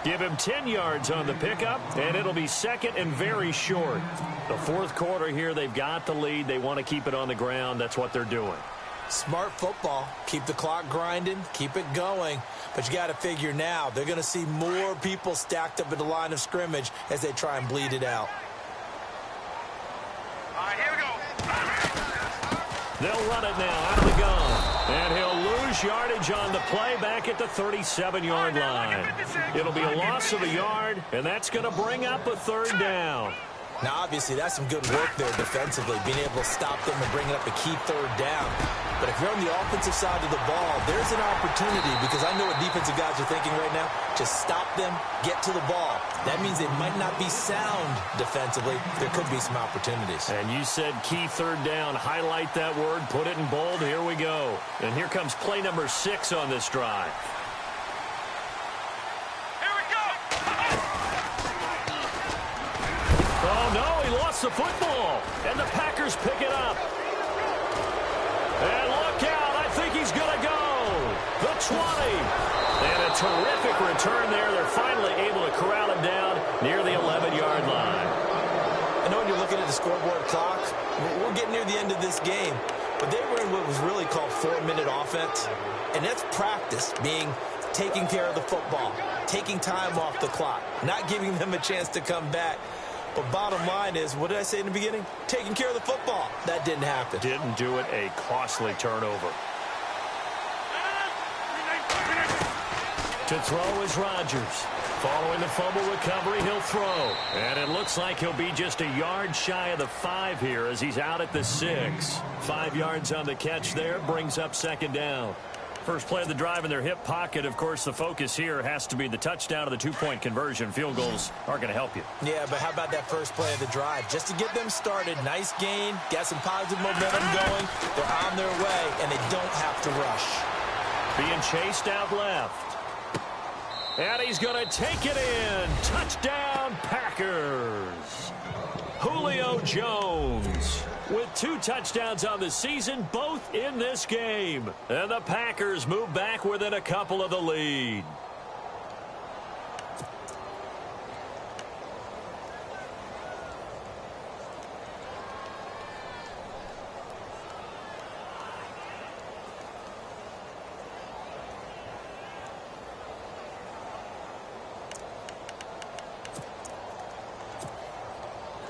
Give him 10 yards on the pickup, and it'll be second and very short. The fourth quarter here, they've got the lead. They want to keep it on the ground. That's what they're doing. Smart football. Keep the clock grinding. Keep it going. But you got to figure now, they're going to see more people stacked up at the line of scrimmage as they try and bleed it out. All right, here we go. They'll run it now out of the gun. And he'll lose yardage on the play back at the 37-yard line. It'll be a loss of a yard, and that's going to bring up a third down. Now, obviously, that's some good work there defensively, being able to stop them and bringing up a key third down. But if you're on the offensive side of the ball, there's an opportunity, because I know what defensive guys are thinking right now. Just stop them, get to the ball. That means they might not be sound defensively. There could be some opportunities. And you said key third down. Highlight that word, put it in bold. Here we go. And here comes play number 6 on this drive. Oh, no, he lost the football. And the Packers pick it up. And look out, I think he's going to go. The 20. And a terrific return there. They're finally able to corral him down near the 11-yard line. I know when you're looking at the scoreboard clock, we're getting near the end of this game. But they were in what was really called 4-minute offense. And that's practice, being taking care of the football, taking time off the clock, not giving them a chance to come back. But bottom line is, what did I say in the beginning? Taking care of the football. That didn't happen. Didn't do it. A costly turnover. To throw is Rodgers. Following the fumble recovery, he'll throw. And it looks like he'll be just a yard shy of the 5 here as he's out at the 6. 5 yards on the catch there, brings up second down. First play of the drive in their hip pocket. Of course, the focus here has to be the touchdown of the 2-point conversion. Field goals aren't going to help you. Yeah, but how about that first play of the drive? Just to get them started, nice gain, got some positive momentum going. They're on their way, and they don't have to rush. Being chased out left. And he's going to take it in. Touchdown, Packers. Julio Jones with 2 touchdowns on the season, both in this game. And the Packers move back within a couple of the lead.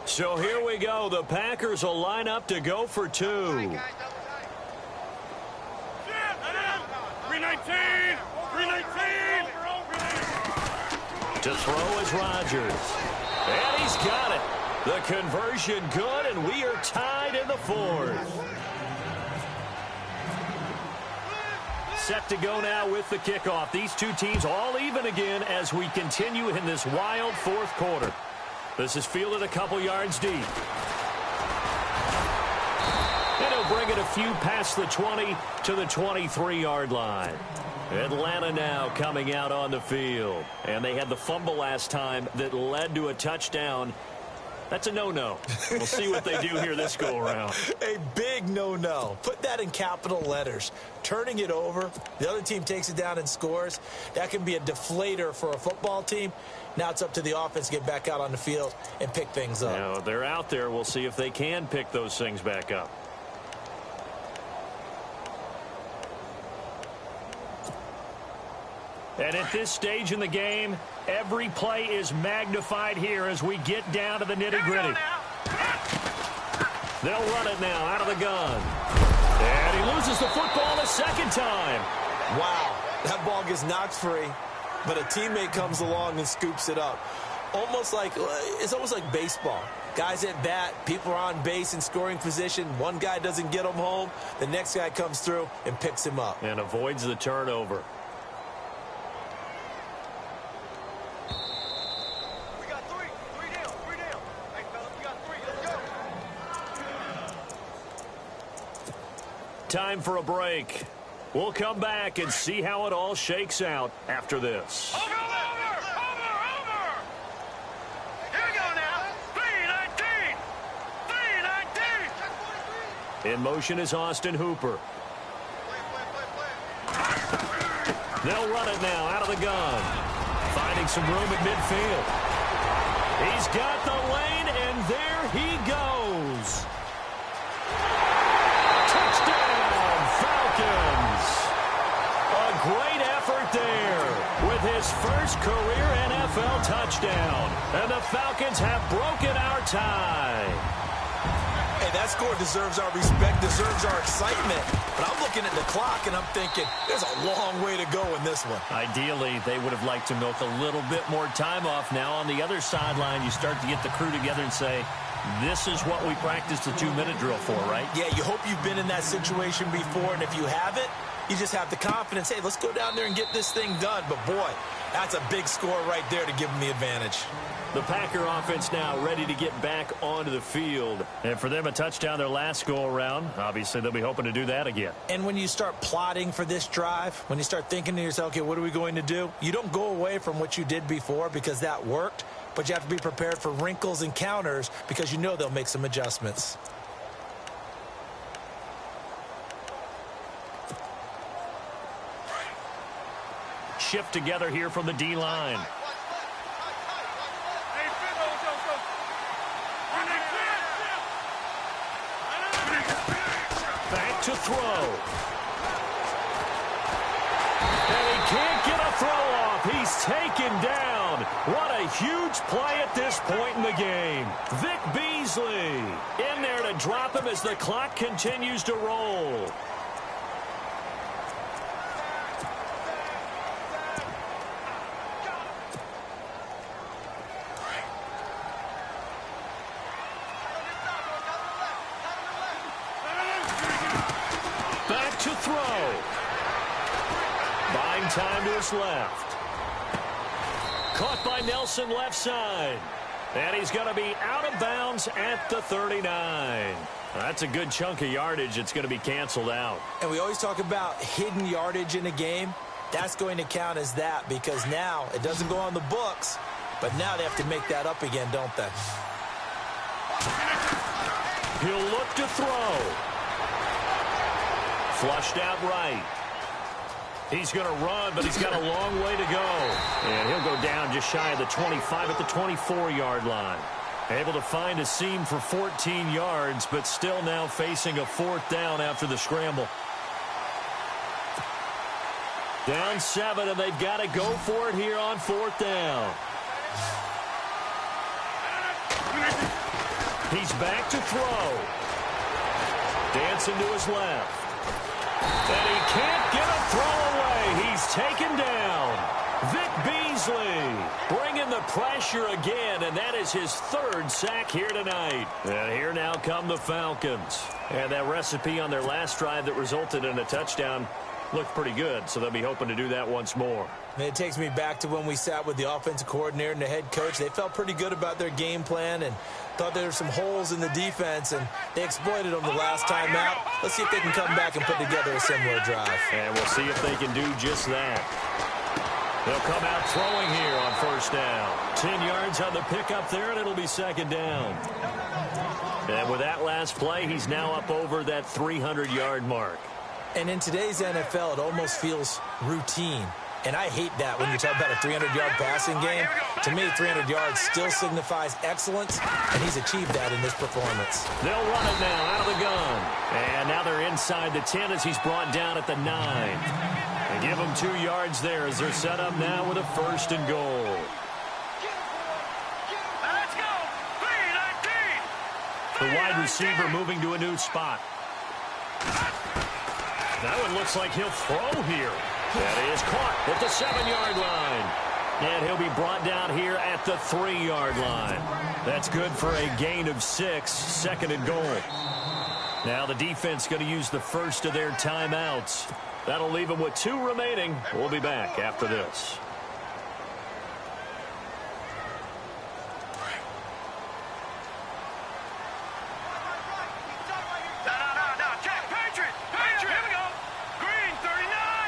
So here we go. The Packers will line up to go for 2. 319. 319. To throw is Rodgers. And he's got it. The conversion good, and we are tied in the fourth. Set to go now with the kickoff. These two teams all even again as we continue in this wild fourth quarter. This is fielded a couple yards deep. And he'll bring it a few past the 20 to the 23-yard line. Atlanta now coming out on the field. And they had the fumble last time that led to a touchdown. That's a no-no. We'll see what they do here this go-around. A big no-no. Put that in capital letters. Turning it over, the other team takes it down and scores. That can be a deflator for a football team. Now it's up to the offense to get back out on the field and pick things up. Now, they're out there. We'll see if they can pick those things back up. And at this stage in the game, every play is magnified here as we get down to the nitty-gritty. They'll run it now out of the gun. And he loses the football a second time. Wow, that ball gets knocked free, but a teammate comes along and scoops it up. It's almost like baseball. Guys at bat, people are on base in scoring position. One guy doesn't get him home. The next guy comes through and picks him up. And avoids the turnover. Time for a break. We'll come back and see how it all shakes out after this. Over! Here we go now. 319. 319. In motion is Austin Hooper. They'll run it now out of the gun. Finding some room at midfield. He's got the lane, and there he goes. Touchdown, Falcons. A great effort there with his first career NFL touchdown. And the Falcons have broken our tie. Hey, that score deserves our respect, deserves our excitement. But I'm looking at the clock, and I'm thinking there's a long way to go in this one. Ideally, they would have liked to milk a little bit more time off. Now, on the other sideline, you start to get the crew together and say, this is what we practiced the 2-minute drill for, right? Yeah, you hope you've been in that situation before, and if you haven't, you just have the confidence, hey, let's go down there and get this thing done. But, boy, that's a big score right there to give them the advantage. The Packer offense now ready to get back onto the field. And for them, a touchdown their last go-around. Obviously, they'll be hoping to do that again. And when you start plotting for this drive, when you start thinking to yourself, okay, what are we going to do? You don't go away from what you did before because that worked, but you have to be prepared for wrinkles and counters because you know they'll make some adjustments. Shift together here from the D-line. Back to throw. And he can't get a throw off. He's taken down. What a huge play at this point in the game. Vic Beasley in there to drop him as the clock continues to roll. Back to throw. Buying time to his left. Caught by Nelson left side. And he's going to be out of bounds at the 39. That's a good chunk of yardage. It's going to be canceled out. And we always talk about hidden yardage in a game. That's going to count as that because now it doesn't go on the books, but now they have to make that up again, don't they? He'll look to throw. Flushed out right. He's going to run, but he's got a long way to go. And he'll go down just shy of the 25 at the 24-yard line. Able to find a seam for 14 yards, but still now facing a fourth down after the scramble. Down 7, and they've got to go for it here on fourth down. He's back to throw. Dancing to his left. And he can't get a throw away. He's taken down. Vic Beasley bringing the pressure again, and that is his third sack here tonight. And here now come the Falcons. And that recipe on their last drive that resulted in a touchdown looked pretty good, so they'll be hoping to do that once more. It takes me back to when we sat with the offensive coordinator and the head coach. They felt pretty good about their game plan and thought there were some holes in the defense, and they exploited them the last time out. Let's see if they can come back and put together a similar drive. And we'll see if they can do just that. They'll come out throwing here on first down. 10 yards on the pickup there, and it'll be second down. And with that last play, he's now up over that 300-yard mark. And in today's NFL, it almost feels routine. And I hate that when you talk about a 300-yard passing game. To me, 300 yards still signifies excellence, and he's achieved that in this performance. They'll run it now out of the gun. And now they're inside the 10 as he's brought down at the 9. And give them 2 yards there as they're set up now with a first and goal. Let's go. 3-19. The wide receiver moving to a new spot. That one looks like he'll throw here. That is caught at the 7-yard line. And he'll be brought down here at the 3-yard line. That's good for a gain of 6, second and goal. Now the defense going to use the first of their timeouts. That'll leave them with 2 remaining. We'll be back after this.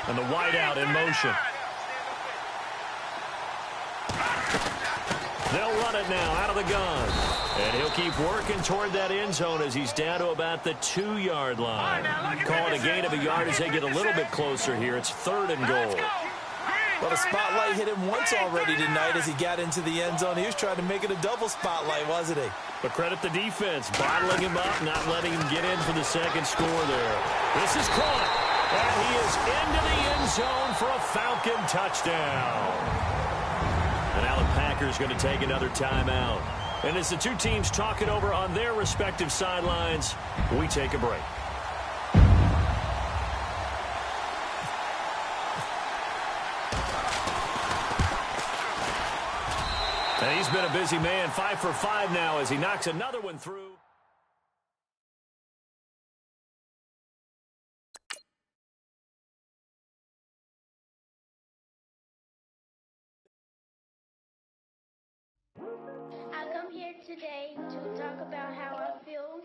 And the wideout in motion. They'll run it now out of the gun. And he'll keep working toward that end zone as he's down to about the 2-yard line. Call it a gain of a yard as they get a little bit closer here. It's third and goal. Well, the spotlight hit him once already tonight as he got into the end zone. He was trying to make it a double spotlight, wasn't he? But credit the defense, bottling him up, not letting him get in for the second score there. This is caught. And he is into the end zone for a Falcon touchdown. And now the Packers going to take another timeout. And as the two teams talk it over on their respective sidelines, we take a break. And he's been a busy man, 5 for 5 now as he knocks another one through. I come here today to talk about how I feel,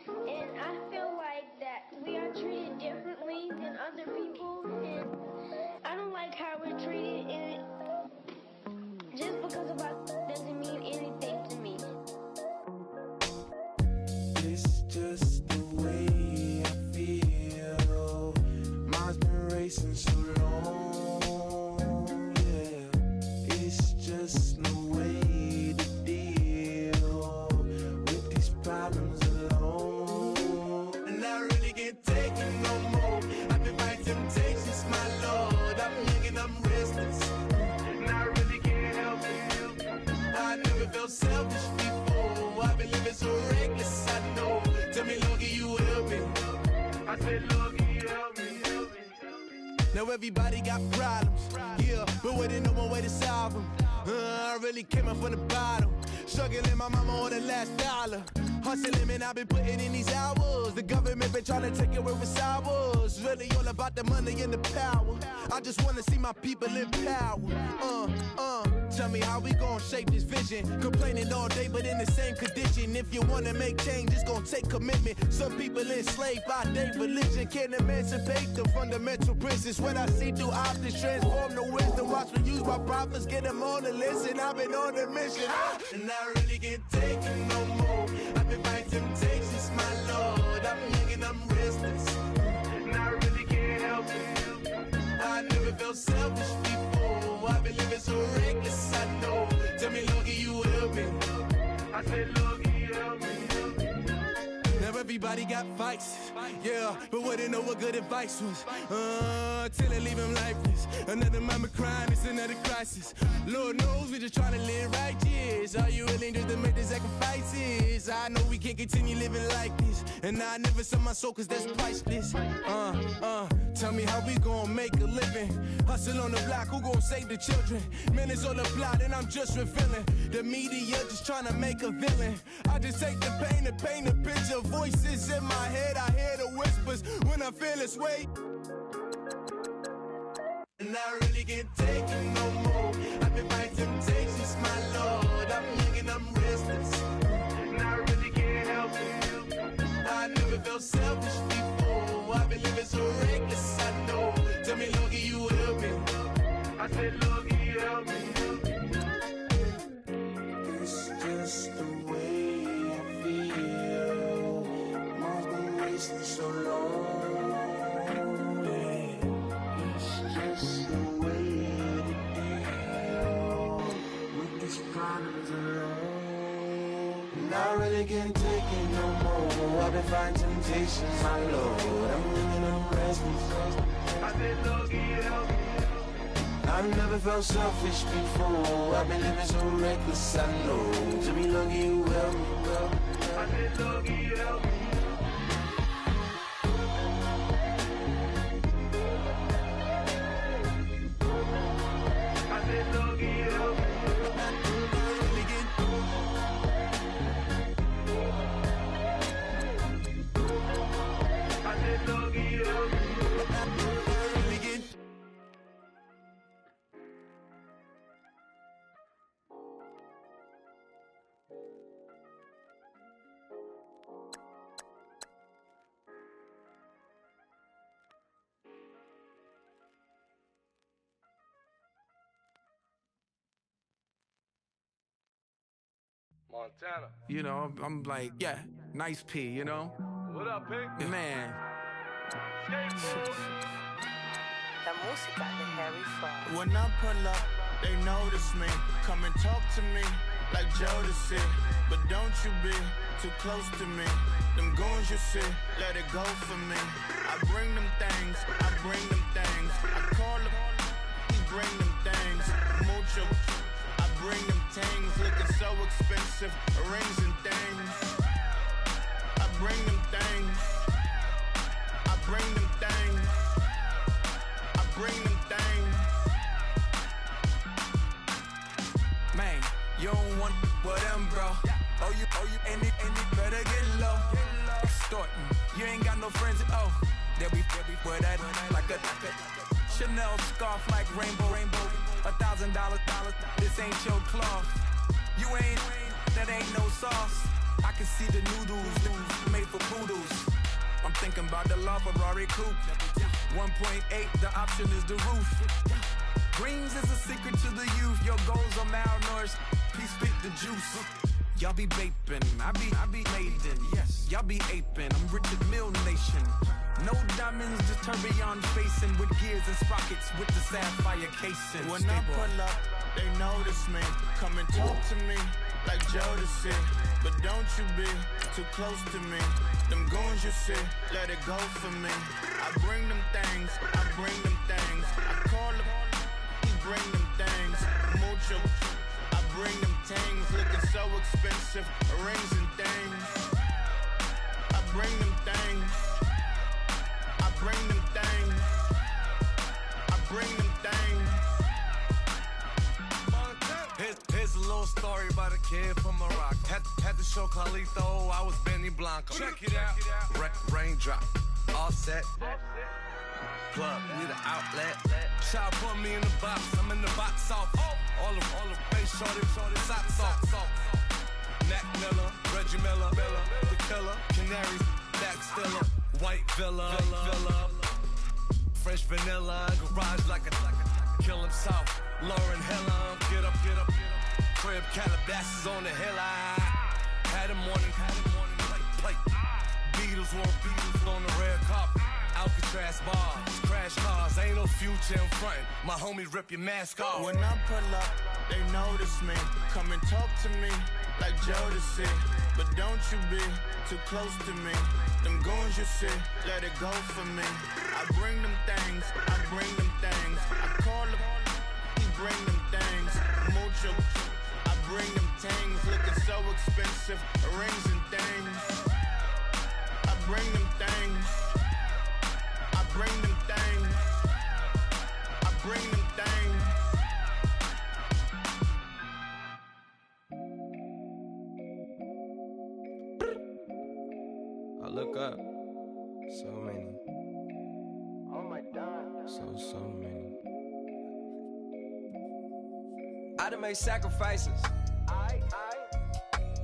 and I feel like that we are treated differently than other people, and I don't like how we're treated, and just because of us doesn't mean anything to me. It's just the way I feel. Mine's been racing so long, yeah. It's just no way to deal with these problems alone. And I really can't take it no more. I've been fighting temptations, my Lord. I'm young and I'm restless, and I really can't help it. I never felt selfish before. I've been living so reckless, I know. Tell me, Lord, can you help me? I said, Lord, can you help me? Now everybody got problems, yeah, but waiting no one way to solve them. I really came up from the bottom, struggling my mama on the last dollar. Hustling, man, I've been putting in these hours. The government been trying to take away what's ours. Really all about the money and the power. I just want to see my people in power. Tell me how we gon' shape this vision. Complaining all day, but in the same condition. If you wanna make change, it's gon' take commitment. Some people enslaved by their religion can't emancipate the fundamental principles. What I see through optics transform the wisdom. Watch me use my prophets, get them on the list, and I've been on a mission. And I really can't take it no more. I've been fighting temptations, my Lord. I'm young and I'm restless, and I really can't help it. I never felt selfish before. I've been living so reckless, I know. Tell me, Lord, can you help me? I said, Lord, can you help me? Now everybody got fights, Yeah, but wouldn't know what good advice was. Till they leave him lifeless. Another mama crying, it's another crisis. Lord knows we just trying to live righteous. Are you willing just to make the sacrifices? I know we can't continue living like this, and I never sell my soul cause that's priceless. Tell me how we gon' make a living. Hustle on the block, who gon' save the children? Minutes on the plot and I'm just revealing. The media just trying to make a villain. I just take the pain and paint a picture. Voices in my head, I hear the whispers when I feel this way. And I really can't take it no more. I've been fighting temptations, my Lord. I'm young and I'm restless, and I really can't help it. I never felt selfish before. I've been living so reckless, I know. Tell me, Lord, can you help me? I said, Lord, can you help me? It's just the way I feel. Mom's been wasting so long. I really can't take it no more. I've been fighting temptations, my Lord. I'm living on restless. I said, Lord, can you help me? I've never felt selfish before. I've been living so reckless, I know. To be lucky you help me, well. I said, Lord, can you help me? I said, Lord, can you help me? Montana. You know, I'm like, yeah, nice P, you know? What up, Pink? Man. La música de Harry Fraud. When I pull up, they notice me. Come and talk to me like Jodeci. But don't you be too close to me. Them goons you see, let it go for me. I bring them things, I bring them things. I call them, he bring them things. Mucho, I bring them things. Looking so expensive, rings and things. I bring them things. I bring them things. I bring them things. Man, you don't want with them, bro. Oh, you, and it better get low. Extorting, you ain't got no friends. Oh, they'll be for that like a Chanel scarf like rainbow. $1,000, this ain't your cloth. You ain't, that ain't no sauce. I can see the noodles made for poodles. I'm thinking about the LaFerrari coupe. 1.8, the option is the roof. Greens is a secret to the youth. Your goals are malnourished. Please spit the juice. Y'all be vaping, I be maiden. Yes, y'all be aping. I'm Richard Mill Nation. No diamonds, just tourbillon facing with gears and sprockets with the sapphire casing. When I pull up, they notice me. Come and talk to me like Jodeci. But don't you be too close to me. Them goons you see, let it go for me. I bring them things, I bring them things. I call them, he bring them things. Mucho, I bring them things. Looking so expensive, rings and things. I bring them things. I bring them things. I bring them things. Here's a little story about a kid from Morocco. Had to show Carlito I was Benny Blanco. Check it out. Raindrop, all set. Plug, need an outlet. Child put me in the box, I'm in the box off. All the face shorty, socks off. Mac Miller, Reggie Miller, the killer, Canaries, back stiller, white villa, fresh vanilla, garage like a kill himself. Lauren Hill, get up. Crib Calabasas on the hill. I had a morning plate. Beatles on the red carpet. Alcatraz bars, crash cars, ain't no future in front. My homies rip your mask off. When I pull up, they notice me. Come and talk to me like Jodeci. but don't you be too close to me. Them goons you see, let it go for me. I bring them things, I bring them things. I call them, he bring them things. Mucho, I bring them things. Looking so expensive, rings and things. I bring them things. I bring them things. I bring them things. I look up, so many. Oh my God. So many. I done made sacrifices.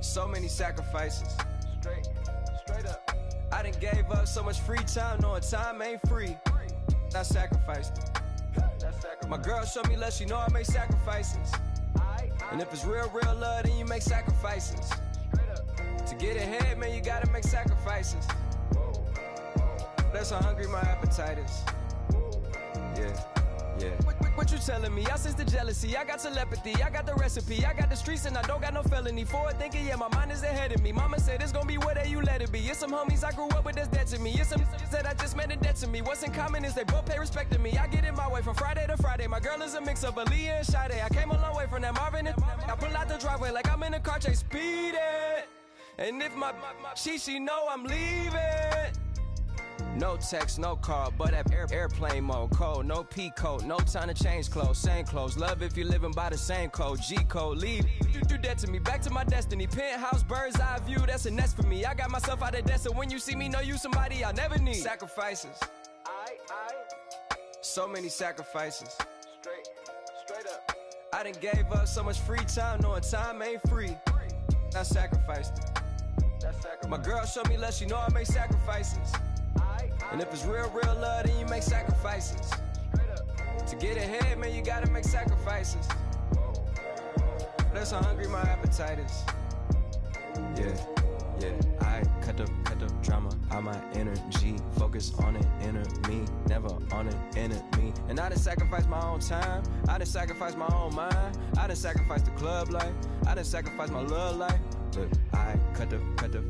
So many sacrifices. Straight up. I done gave up so much free time, knowing time ain't free. I sacrificed it. My girl showed me love, she know I make sacrifices. And if it's real love, then you make sacrifices. To get ahead, man, you gotta make sacrifices. That's how hungry my appetite is. Yeah. What you telling me? I sense the jealousy, I got telepathy, I got the recipe, I got the streets and I don't got no felony. Forward thinking, yeah, my mind is ahead of me. Mama said it's gonna be whatever you let it be. It's some homies I grew up with that's dead to me. It's some that I just met in debt to me. What's in common is they both pay respect to me. I get it my way from Friday to Friday. My girl is a mix of Aaliyah and Sade. I came a long way from that Marvin and I pull out the driveway like I'm in a car chase speeding. And if my she know I'm leaving. No text, no call, but at airplane mode. Cold, no P code, no time to change clothes. Same clothes, love if you're living by the same code. G code, leave. You do that to me, back to my destiny. Penthouse, bird's eye view, that's a nest for me. I got myself out of debt, so when you see me, know you somebody I never need. Sacrifices. So many sacrifices. Straight up. I done gave up so much free time, knowing time ain't free. I sacrificed it. My girl showed me love, she know I make sacrifices. And if it's real love, then you make sacrifices. To get ahead, man, you gotta make sacrifices. That's how hungry my appetite is. Yeah. I cut the drama out my energy. Focus on an inner me, never on an enemy. And I done sacrificed my own time. I done sacrificed my own mind. I done sacrificed the club life. I done sacrificed my love life. Look, I cut the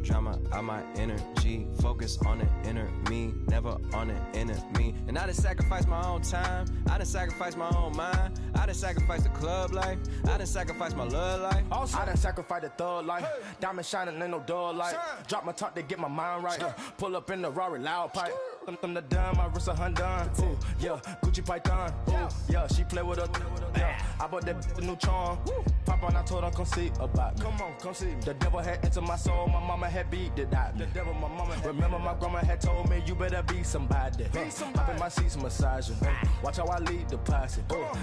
drama out my energy. Focus on the inner me, never on an enemy. And I done sacrificed my own time. I done sacrificed my own mind. I done sacrificed the club life. I done sacrificed my love life. Also, I done sacrificed the thug life. Diamond shining, ain't no dull light. Drop my top to get my mind right. Pull up in the Rari loud pipe. Them the dime, my wrist a Hyundai. Ooh, yeah, Gucci Python. Ooh, yeah, she play with her. Yeah, I bought that a new charm. Pop on, I told her come see about me. Come on, come see me. The devil had entered my soul, my mama had beat the dot. The devil, my mama. Remember my grandma had told me you better be somebody. Hop in my seats, massaging. Watch how I lead the posse.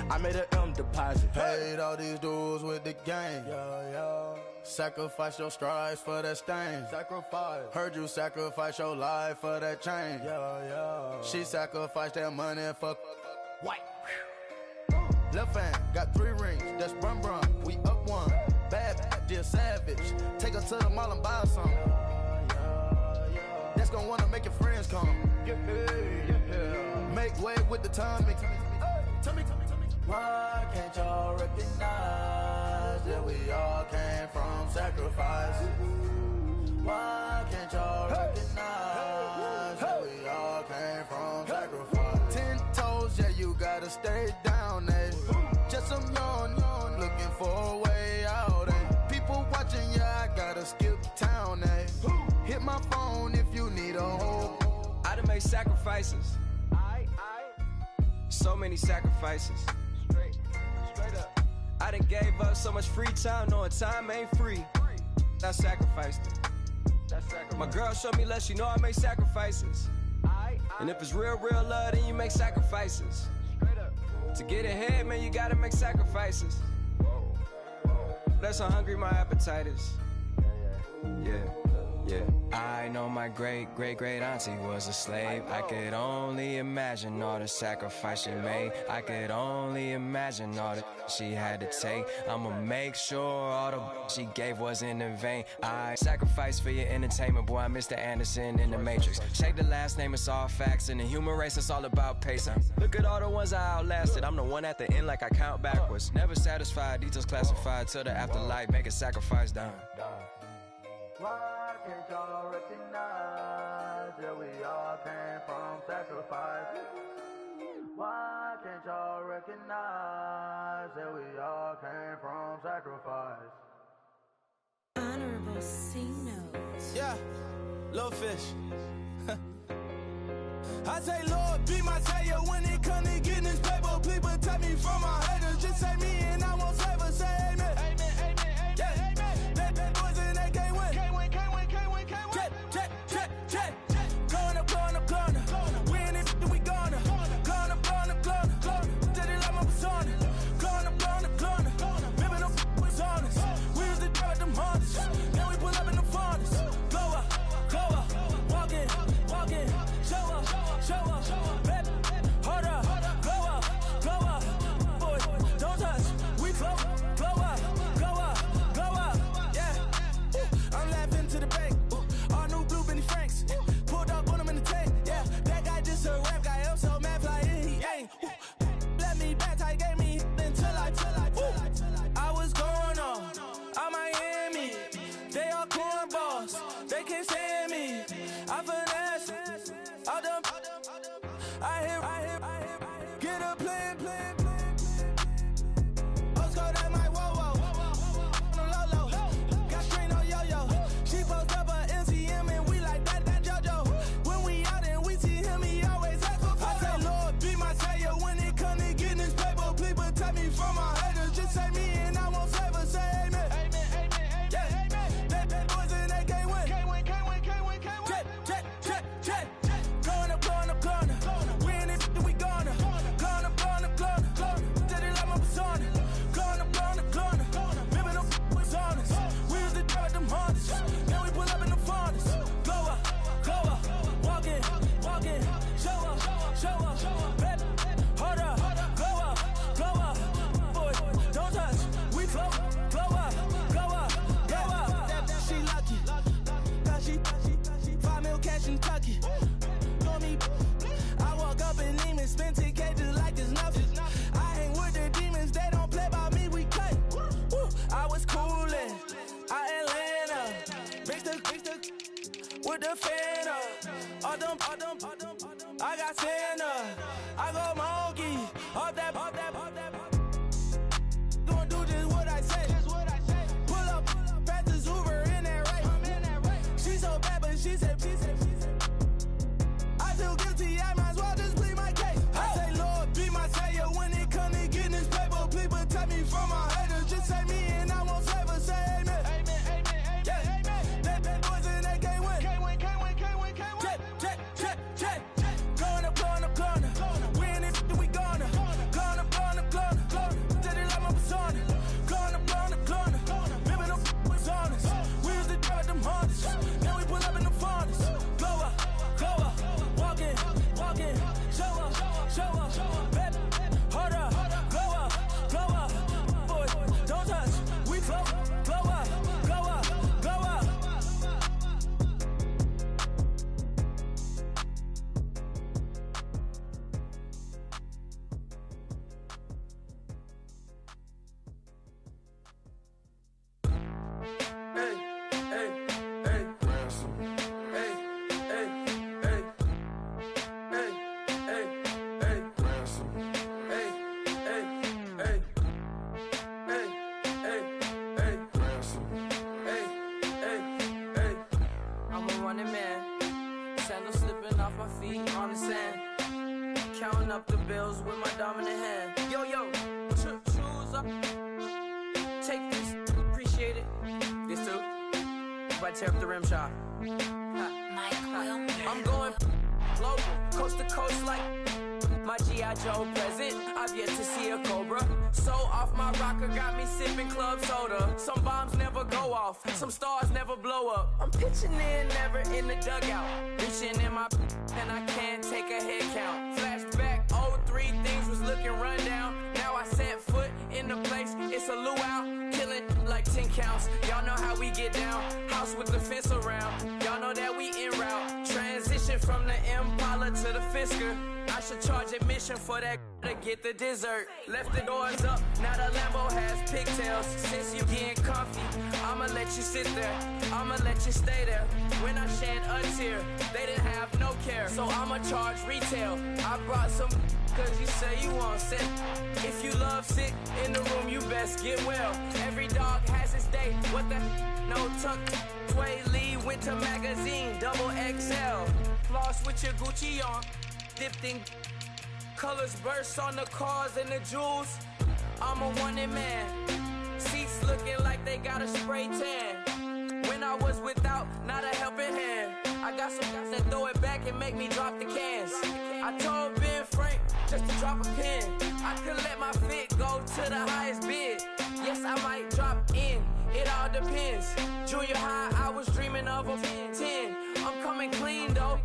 I made an M deposit. Paid all these dues with the game. Yeah. Sacrifice your strides for that stain. Sacrifice. Heard you sacrifice your life for that change. Yeah. She sacrificed that money for white. Left hand got 3 rings. That's brum. We up one. Bad, dear savage. Take her to the mall and buy her some. That's gonna wanna make your friends come. Yeah. Make way with the timing. Tell me. Why can't y'all recognize that we all came from sacrifice? Why can't y'all recognize that we all came from sacrifice? 10 toes, yeah, you gotta stay down, eh? Just some yawn, looking for a way out, eh? People watching, yeah, I gotta skip town, eh? Hit my phone if you need a hold. I done made sacrifices. So many sacrifices. Straight up. I done gave up so much free time, knowing time ain't free. I sacrificed it. My girl showed me love, she know I make sacrifices. And if it's real love, then you make sacrifices. To get ahead, man, you gotta make sacrifices. That's how hungry my appetite is. Yeah. I know my great auntie was a slave. I could only imagine all the sacrifice she made. I could only imagine all that she had to take. I'ma make sure all the she gave wasn't in vain. I sacrificed for your entertainment, boy. I'm Mr. Anderson in the Matrix. Check the last name, it's all facts. In the human race, it's all about pace. Look at all the ones I outlasted. I'm the one at the end like I count backwards. Never satisfied, details classified till the afterlife. Make a sacrifice down. Why can't y'all recognize that we all came from sacrifice? Why can't y'all recognize that we all came from sacrifice? Honorable C notes. Yeah, little fish. I say, Lord, be my savior when it comes to getting this paper. Please protect me from my haters. Just say me and I won't save us. Say amen. Amen, amen, amen, yeah. Amen. That boys and they can't win. Can't win, can't win, can't win, can't win. Check. Going up. Win it, we gonna. Going up. Did it like my persona. Going up. Ripping up was honest. We used to drive them Hondas. Then we pull up in the furnace. Go up. Walking. Show up. Baby, hold up. Go up. Boy, don't touch. We flow up. Yeah. I'm laughing to the bank. All new blue Benny Franks. Pulled up on him in the tank. Yeah, that guy just a rap guy. I'm so mad flying. He ain't. Let me back. I gave me until I was going on. I'm Miami. They all cornballs. They can't stand me. I finesse. All them. I hear. Get a plan. Let's go that my whoa. Low. Got strain on yo. She post up a MCM and we like that JoJo. When we out and we see him, he always ask for photo. I say, Lord, be my savior when it comes to getting this paper. Please protect me from my haters. Just say me and I won't save us. Say amen. Amen. Yeah. That boys and they can't win. Can't win. Check. Going up. Win it, we gonna. Going up. Did it like my persona. Going up. Ripping up was honest. We used to drive them Hondas. Then we pull up in the furnace. Go up. Walking. Show up. Baby, hold up. Go up. Boy, don't touch. We flow up. She lucky. Cause she 5 mil cash in Tucky. Know me. I walk up in demons, spend 10K just like it's nothing. I hang with the demons, they don't play by me, we cut. I was coolin', Atlanta. Mixed with the Fanta. All them, I got Santa. I go monkey, all that. Gonna do just what I say. Pull up, past the Uber in that race. She so bad, but she said. I feel guilty, I might as well just plead my case. I say, Lord, be my savior when it comes to getting this paper. Please protect me from my haters. Just say me and I won't save us. Say amen. Amen. Yeah. That boys and they can't win. Can't win. Check. Going up. Win it, we gonna. Going up. Did it like my persona. Going up. Ripping up was honest. We used to drive them Hondas. Then we pull up in the furnace. Go up. Walking. Show up. Baby, hold up. Go up. Boy, don't touch. We flow up. I'm a running man, sandals slipping off my feet on the sand, counting up the bills with my dominant hand. Yo, choose up, take this, appreciate it. This too, if I tear up the rim shot. I'm going global, coast to coast like my G.I. Joe present. I've yet to see a Cobra. So off my rocker got me sipping club soda. Some bombs never go off, some stars never blow up. I'm pitching in, never in the dugout. Reaching in my and I can't take a head count. Flashback, 03, things was looking run down. Now I set foot in the place, it's a luau. Killing like 10 counts. Y'all know how we get down. House with the fence around. Y'all know that we en route. Transition from the Impala to the Fisker. I should charge admission for that to get the dessert. Left the doors up, now the Lambo has pigtails. Since you getting comfy, I'ma let you sit there, I'ma let you stay there. When I shed a tear, they didn't have no care, so I'ma charge retail. I brought some cause you say you want sick. If you love sick in the room, you best get well. Every dog has its day, what the no tuck. Tway Lee Winter Magazine, double XL. Floss with your Gucci on, dipped in colors burst on the cars and the jewels. I'm a wanted man, seats looking like they got a spray tan. When I was without, not a helping hand. I got some guys that throw it back and make me drop the cans. I told Ben Frank just to drop a pin. I could let my fit go to the highest bid. Yes, I might drop in, it all depends. Junior high, I was dreaming of a 10. I'm coming clean though,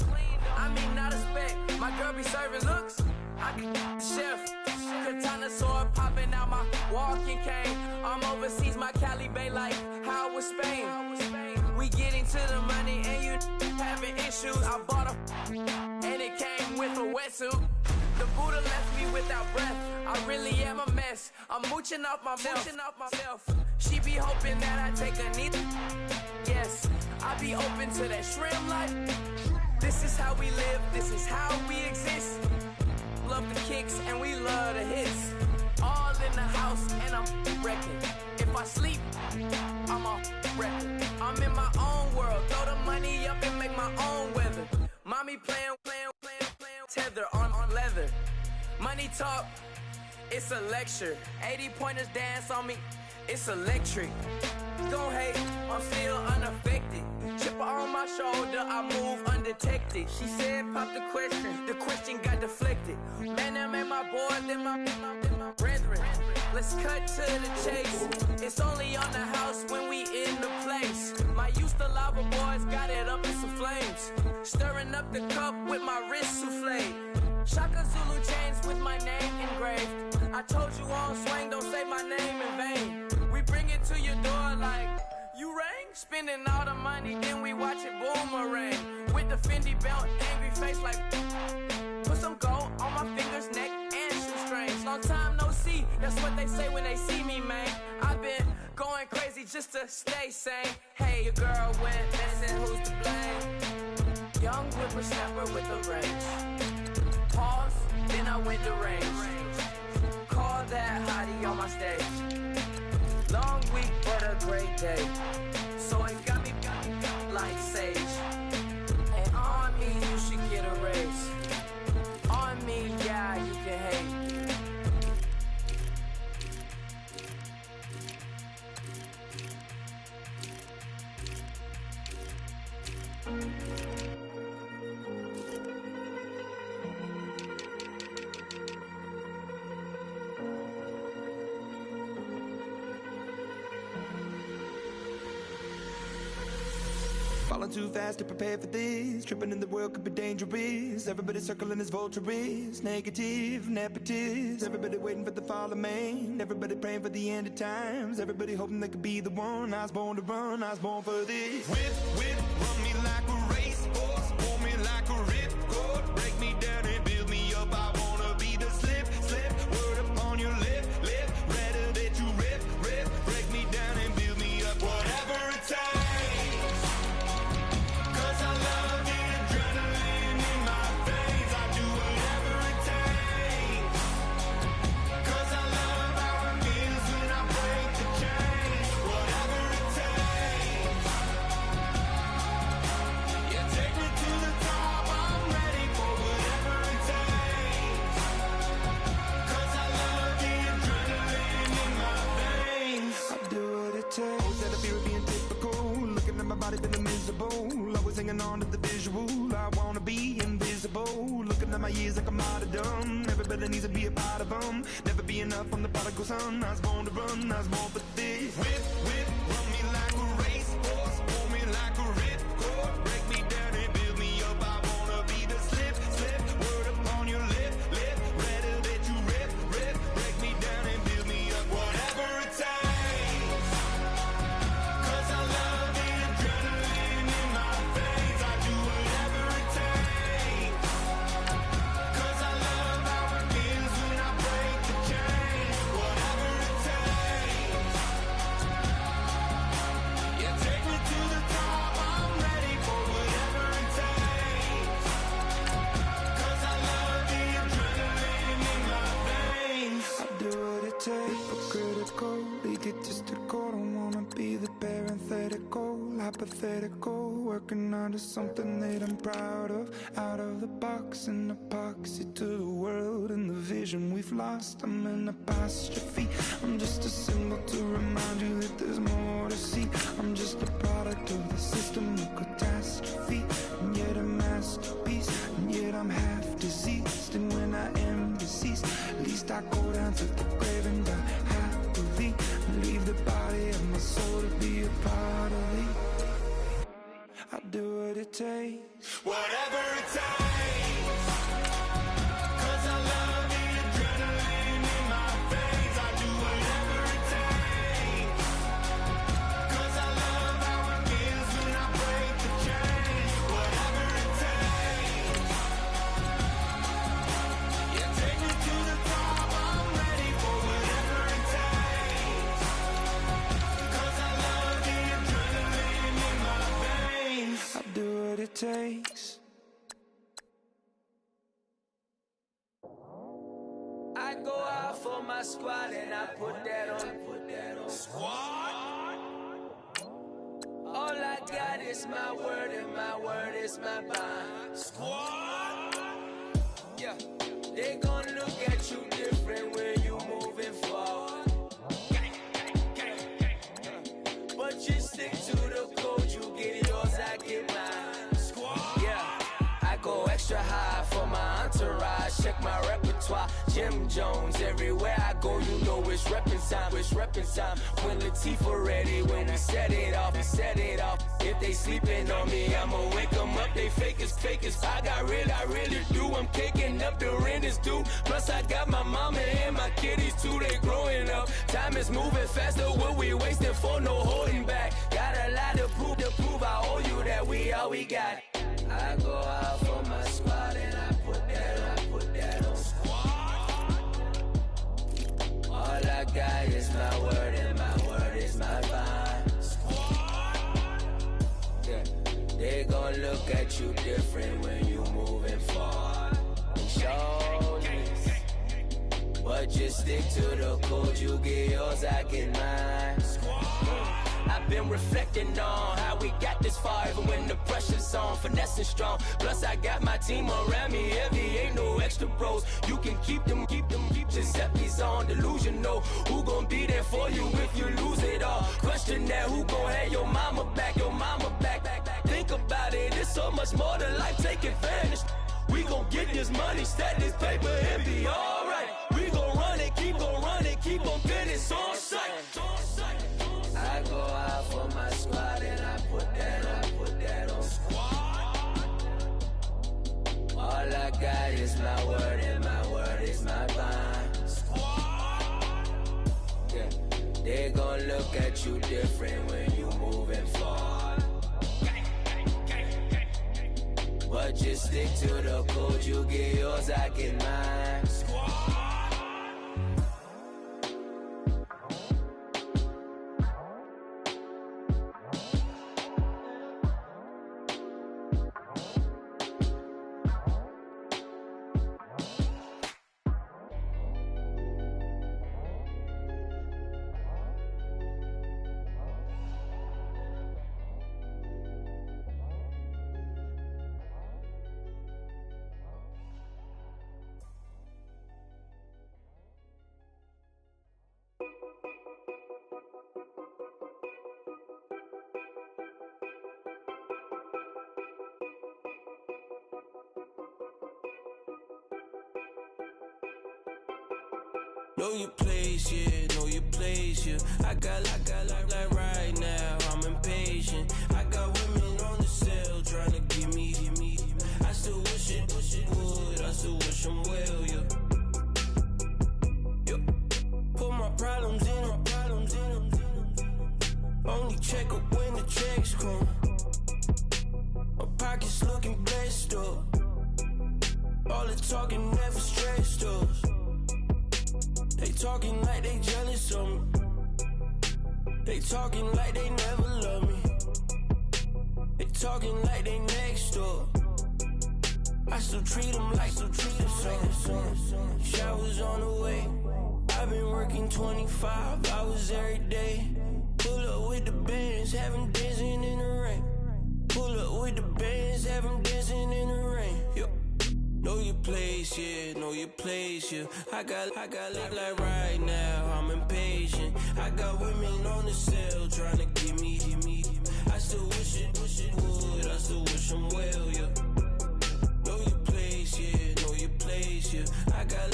I mean not a spec. My girl be serving looks, I can chef. Katana sword popping out my walking cane. I'm overseas, my Cali Bay like how was Spain. We getting to the money and you having issues. I bought a and it came with a wetsuit. The Buddha left me without breath. I really am a mess. I'm mooching off myself. She be hoping that I take a knee. Yes, I be open to that shrimp life. This is how we live. This is how we exist. Love the kicks and we love the hits. All in the house and I'm wrecking. If I sleep, I'm a wrecking. I'm in my own world. Throw the money up and make my own weather. Mommy playing tether on leather. Money talk, it's a lecture. 80 pointers dance on me, it's electric. Don't hate, I'm still unaffected. Chipper on my shoulder, I move undetected. She said pop the question got deflected. Man, that made my boy, then my brethren. Let's cut to the chase. It's only on the house when we in the place. My used to lava boys got it up in some flames. Stirring up the cup with my wrist souffle. Shaka Zulu chains with my name engraved. I told you on swing, don't say my name in vain. We bring it to your door like, you rang? Spending all the money, then we watch it boomerang. With the Fendi belt, angry face like, put some gold on my fingers, neck, and shoestrings. Long time no see, that's what they say when they see me, man. I've been going crazy just to stay sane. Hey, your girl went missing, who's to blame? Young whippersnapper with the range. Pause, then I went to range. Call that hottie on my stage. Long week, but a great day. So it got me like sage. And on me, you should get a raise. On me, yeah, you can hate. Falling too fast to prepare for this. Tripping in the world could be dangerous. Everybody circling as vultures. Negative, nepotist. Everybody waiting for the fall of man. Everybody praying for the end of times. Everybody hoping they could be the one. I was born to run, I was born for this. Whip, run me like a racehorse. Pull me like a ripcord. Break me down and build me up. I wanna be the slip. Word up on your lip. Rather that you rip. Break me down and build me up. Whatever it takes. Been miserable, always hanging on to the visual. I wanna be invisible. Looking at my years like I'm martyrdom. Everybody needs to be a part of them. Never be enough on the prodigal son. I was born to run, I was born for this. Whip, run me like a racehorse. Pull me like a ripcord. Break me down and build me up. I wanna be the slip. Word up on your lip. Rather that you rip. Break me down and build me up. Whatever it takes. Cause I love the adrenaline in my veins. I do whatever it takes. hypothetical, working onto something that I'm proud of. Out of the box, an epoxy to the world and the vision we've lost. I'm an apostrophe, I'm just a symbol to remind you that there's more to see. I'm just a product of the system of catastrophe, and yet a masterpiece, and yet I'm half diseased. And when I am deceased, at least I go down to the grave and die happily, and leave the body of my soul to be a part of me. I do what it takes, whatever it takes, 'cause I love the adrenaline in my veins. I do whatever it takes, 'cause I love how it feels when I break the chains. Whatever it takes, yeah, take me to the top, I'm ready for whatever it takes, 'cause I love the adrenaline in my veins. I do what it takes. I go out for my squad and I put that on. Squad. All I got is my word and my word is my bond. Squad. Yeah, they gon' look at you different when you moving forward. But you stick to the code, you get yours, I get mine. Squad. Yeah, I go extra high for my entourage. Check my repertoire, Jim Jones. Everywhere I go, you know it's reppin' time. It's reppin' time. When Latifah ready, when we set it off, we set it off. If they sleeping on me, I'ma wake them up. They fake as I I really do. I'm caking up, the rent is due. Plus I got my mama and my kiddies too. They growing up. Time is moving faster. What we wasting for? No holding back. Got a lot to prove. I owe you that we all we got. I go out for my squad and I put that on. All I got is my word and my word is my bond. Yeah, they gon' look at you different when you moving forward. Show this, but just stick to the code. You get yours, I get mine. I've been reflecting on how we got this far, even when the pressure's on, finessing strong. Plus I got my team around me heavy, ain't no extra bros. You can keep them. Giuseppe's on delusional. Who gon' be there for you if you lose it all? Question that, who gon' have your mama back? Think about it, it's so much more to life, take advantage. We gon' get this money, stack this paper and be alright. We gon' run it, keep on finish on sight. I go out for my squad and I put that on. All I got is my word and my word is my bond. Yeah, they gon' look at you different when you moving forward. But just stick to the code, you get yours, I get mine. Know your place, yeah, know your place, yeah. I got like right now, I'm impatient. I got women on the cell trying to give me. I still wish it would, I still wish them well, yeah. Put my problems in. Only check up when the checks come. My pockets looking blessed up. All the talking never stressed us. They talking like they jealous of me. They talking like they never love me. They talking like they next door. I still treat them like so. Showers on the way. I've been working 25 hours every day. Pull up with the bands, have 'em dancing in the rain. Pull up with the bands, have 'em dancing in the rain. Yo. Know your place, yeah, know your place, yeah. I got look like right now, I'm impatient. I got women on the cell trying to get me. I still wish it would, I still wish 'em well, yeah. Know your place, yeah, know your place, yeah. I got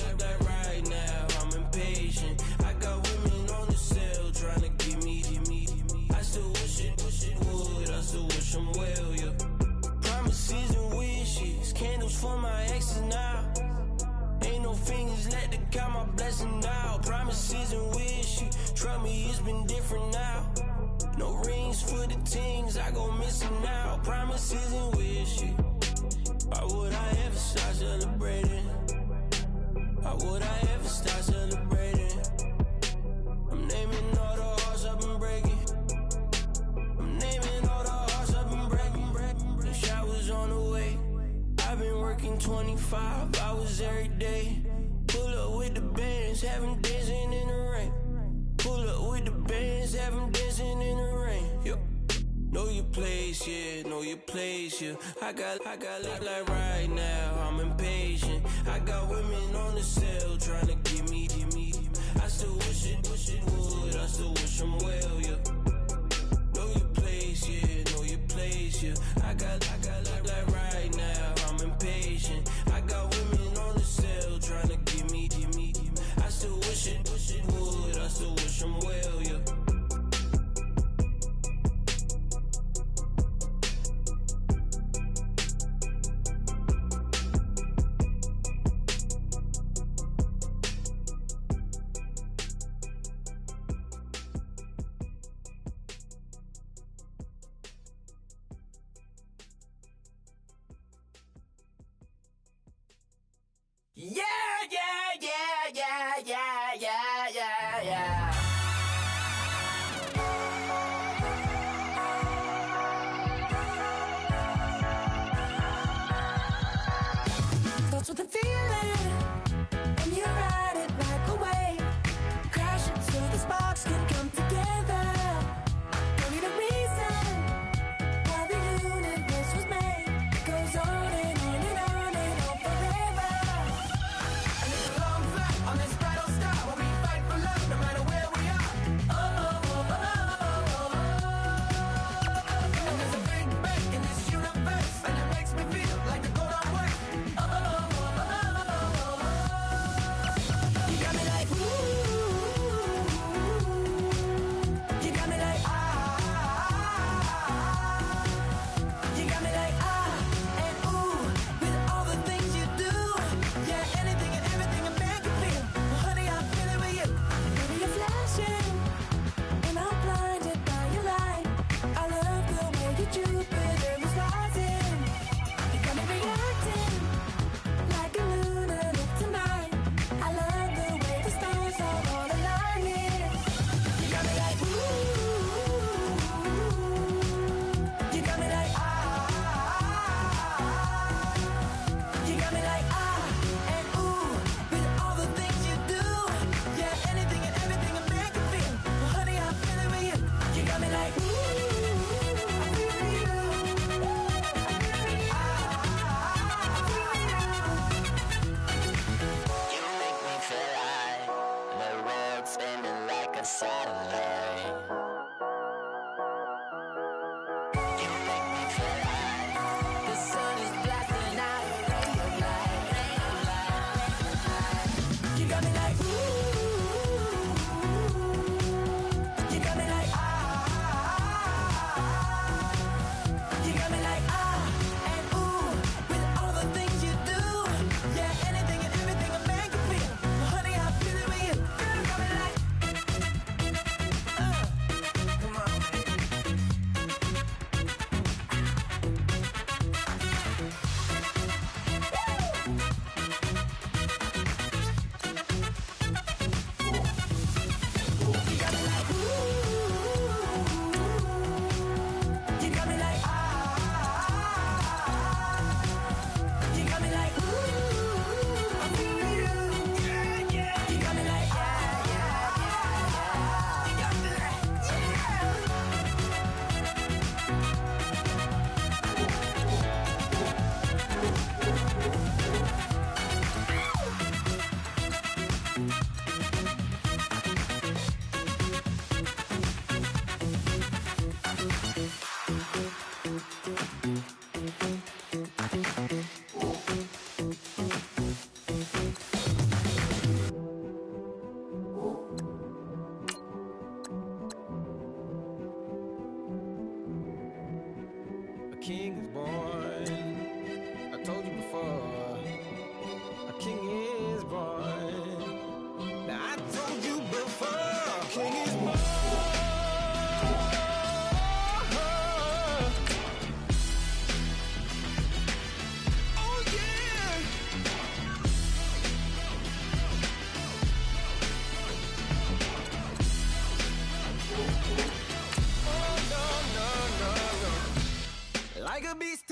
look like right now, I'm impatient. I got women on the cell trying to get me. I still wish it would, I still wish 'em well, yeah. Promises and wishes, candles for my exes now. Ain't no fingers let to count my blessing now. Promises and wishes, trust me, it's been different now. No rings for the things I go missing now. Promises and wishes, why would I ever start celebrating? Why would I ever start celebrating? I'm naming all the hearts I've been breaking. I'm naming all the hearts I've been breaking. The showers on the way. I've been working 25 hours every day. Pull up with the bands, have 'em dancing in the rain. Pull up with the bands, have 'em dancing in the rain. Yo. Know your place, yeah, know your place, yeah. I got look like right now, I'm impatient. I got women on the cell trying to get me. I still wish it would, I still wish 'em well, yeah. Know your place, yeah, know your place, yeah. I got look like right now, I'm impatient. I got women on the cell trying to get me. I still wish it would, I still wish 'em well, yeah.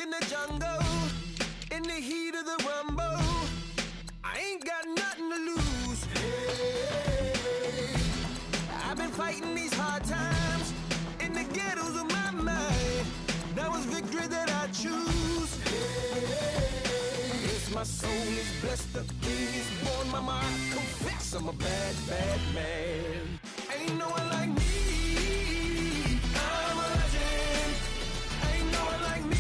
in the jungle, in the heat of the rumble. I ain't got nothing to lose. Hey, I've been fighting these hard times in the ghettos of my mind. Now it's victory that I choose. Hey, yes, my soul is blessed, the king is born. Mama, I confess I'm a bad, bad man. Ain't no one like me. I'm a legend. Ain't no one like me.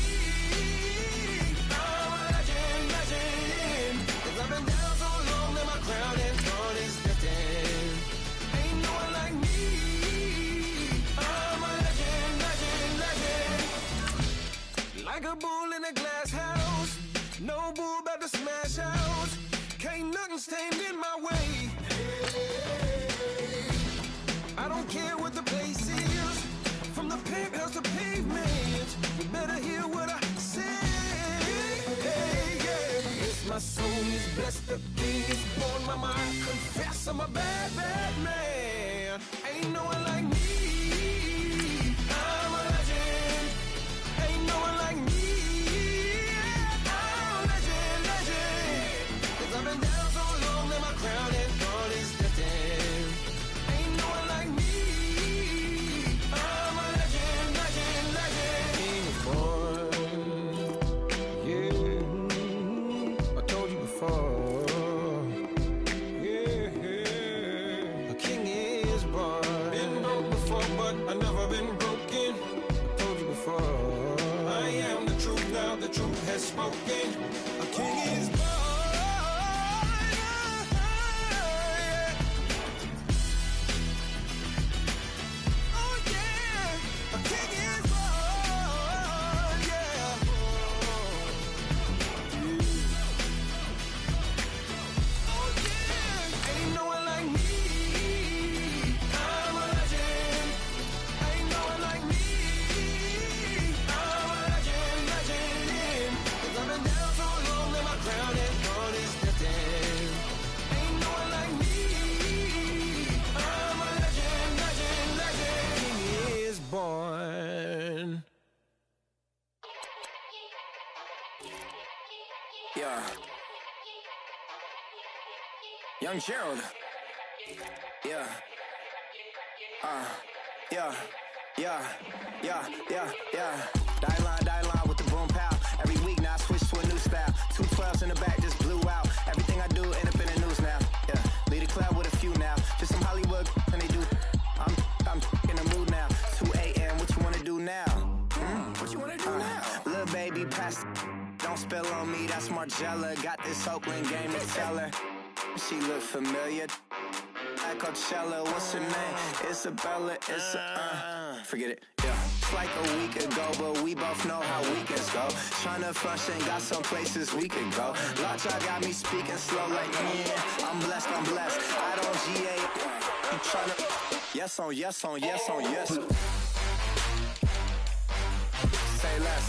I'm a legend, legend. 'Cause I've been down so long that my crown and throne is destined. Ain't no one like me. I'm a legend, legend, legend. Like a bull in a glass house. No bull about to smash out. Can't nothing stand in my way. I don't care what the place is, from the penthouse to pavement. You better hear what I say. Hey, yeah. Yes, my soul is blessed, the king is born. Mama, I confess I'm a bad, bad man. Ain't no one like me. I'm a legend. Ain't no one like me. I'm a legend, legend. 'Cause I've been down so long that my crown and throne is destined. Ain't no one like me. I'm a legend, legend, legend. King is born. Yeah, I told you before. Yeah, a king is born. Been broke before, but I never been broken. I told you before. I am the truth now, the truth has spoken. A king is born. Yeah. Young Gerald. Yeah. Yeah. Die line with the boom pow. Every week now I switch to a new style. 212s in the back just blew out. Everything I do end up in the news now. Yeah. Lead a club with a few now. Just some Hollywood and they do. I'm in the mood now. 2 a.m. What you wanna do now? What you wanna do now? Little baby pass. Don't spill on me, that's Margella. Got this Oakland game to tell her. She look familiar. At Coachella, what's her name? Isabella, forget it, yeah. It's like a week ago, but we both know how weekends go. Tryna function, got some places we could go. Lot y'all got me speaking slow like, yeah, I'm blessed. I don't G-A, you tryna, yes on yes. Say less.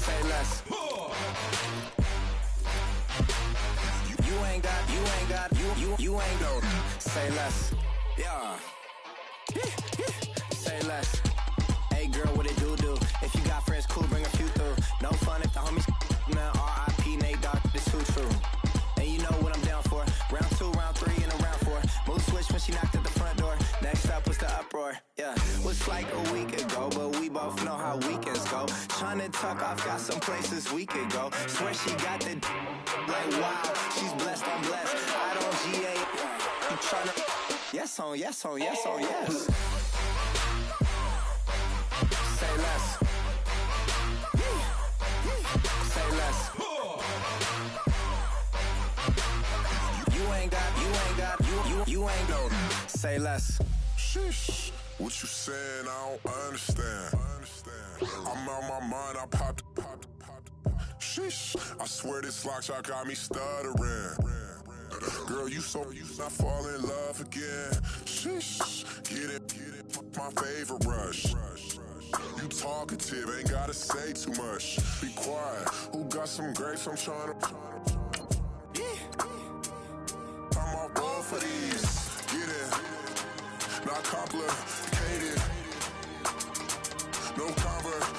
Say less. You ain't no. Say less. Yeah. Say less. Hey girl, what it do? If you got friends, cool, bring a few through. No fun if the homies now R.I.P. Nate Dogg, this too true. And you know what I'm down for. Round 2, round 3, and a round 4. Mood switch when she knocked at the front door. Next up was the uproar. Yeah, was like a week ago, but we both know how weekends go. Tryna tuck off, got some places we could go. Swear she got the like wow, she's blessed, I'm blessed. I don't G-A, you tryna yes on yes. Say less. Say less. You ain't no. Say less. Sheesh. What you saying? I don't understand. I'm out my mind. I popped. Sheesh. I swear this lock y'all got me stuttering. Girl, you not fall in love again. Sheesh. Get it. My favorite rush. You talkative, ain't gotta say too much. Be quiet. Who got some grapes? I'm trying to. I'm all roll for these. Get it. Not complicated. No conversation.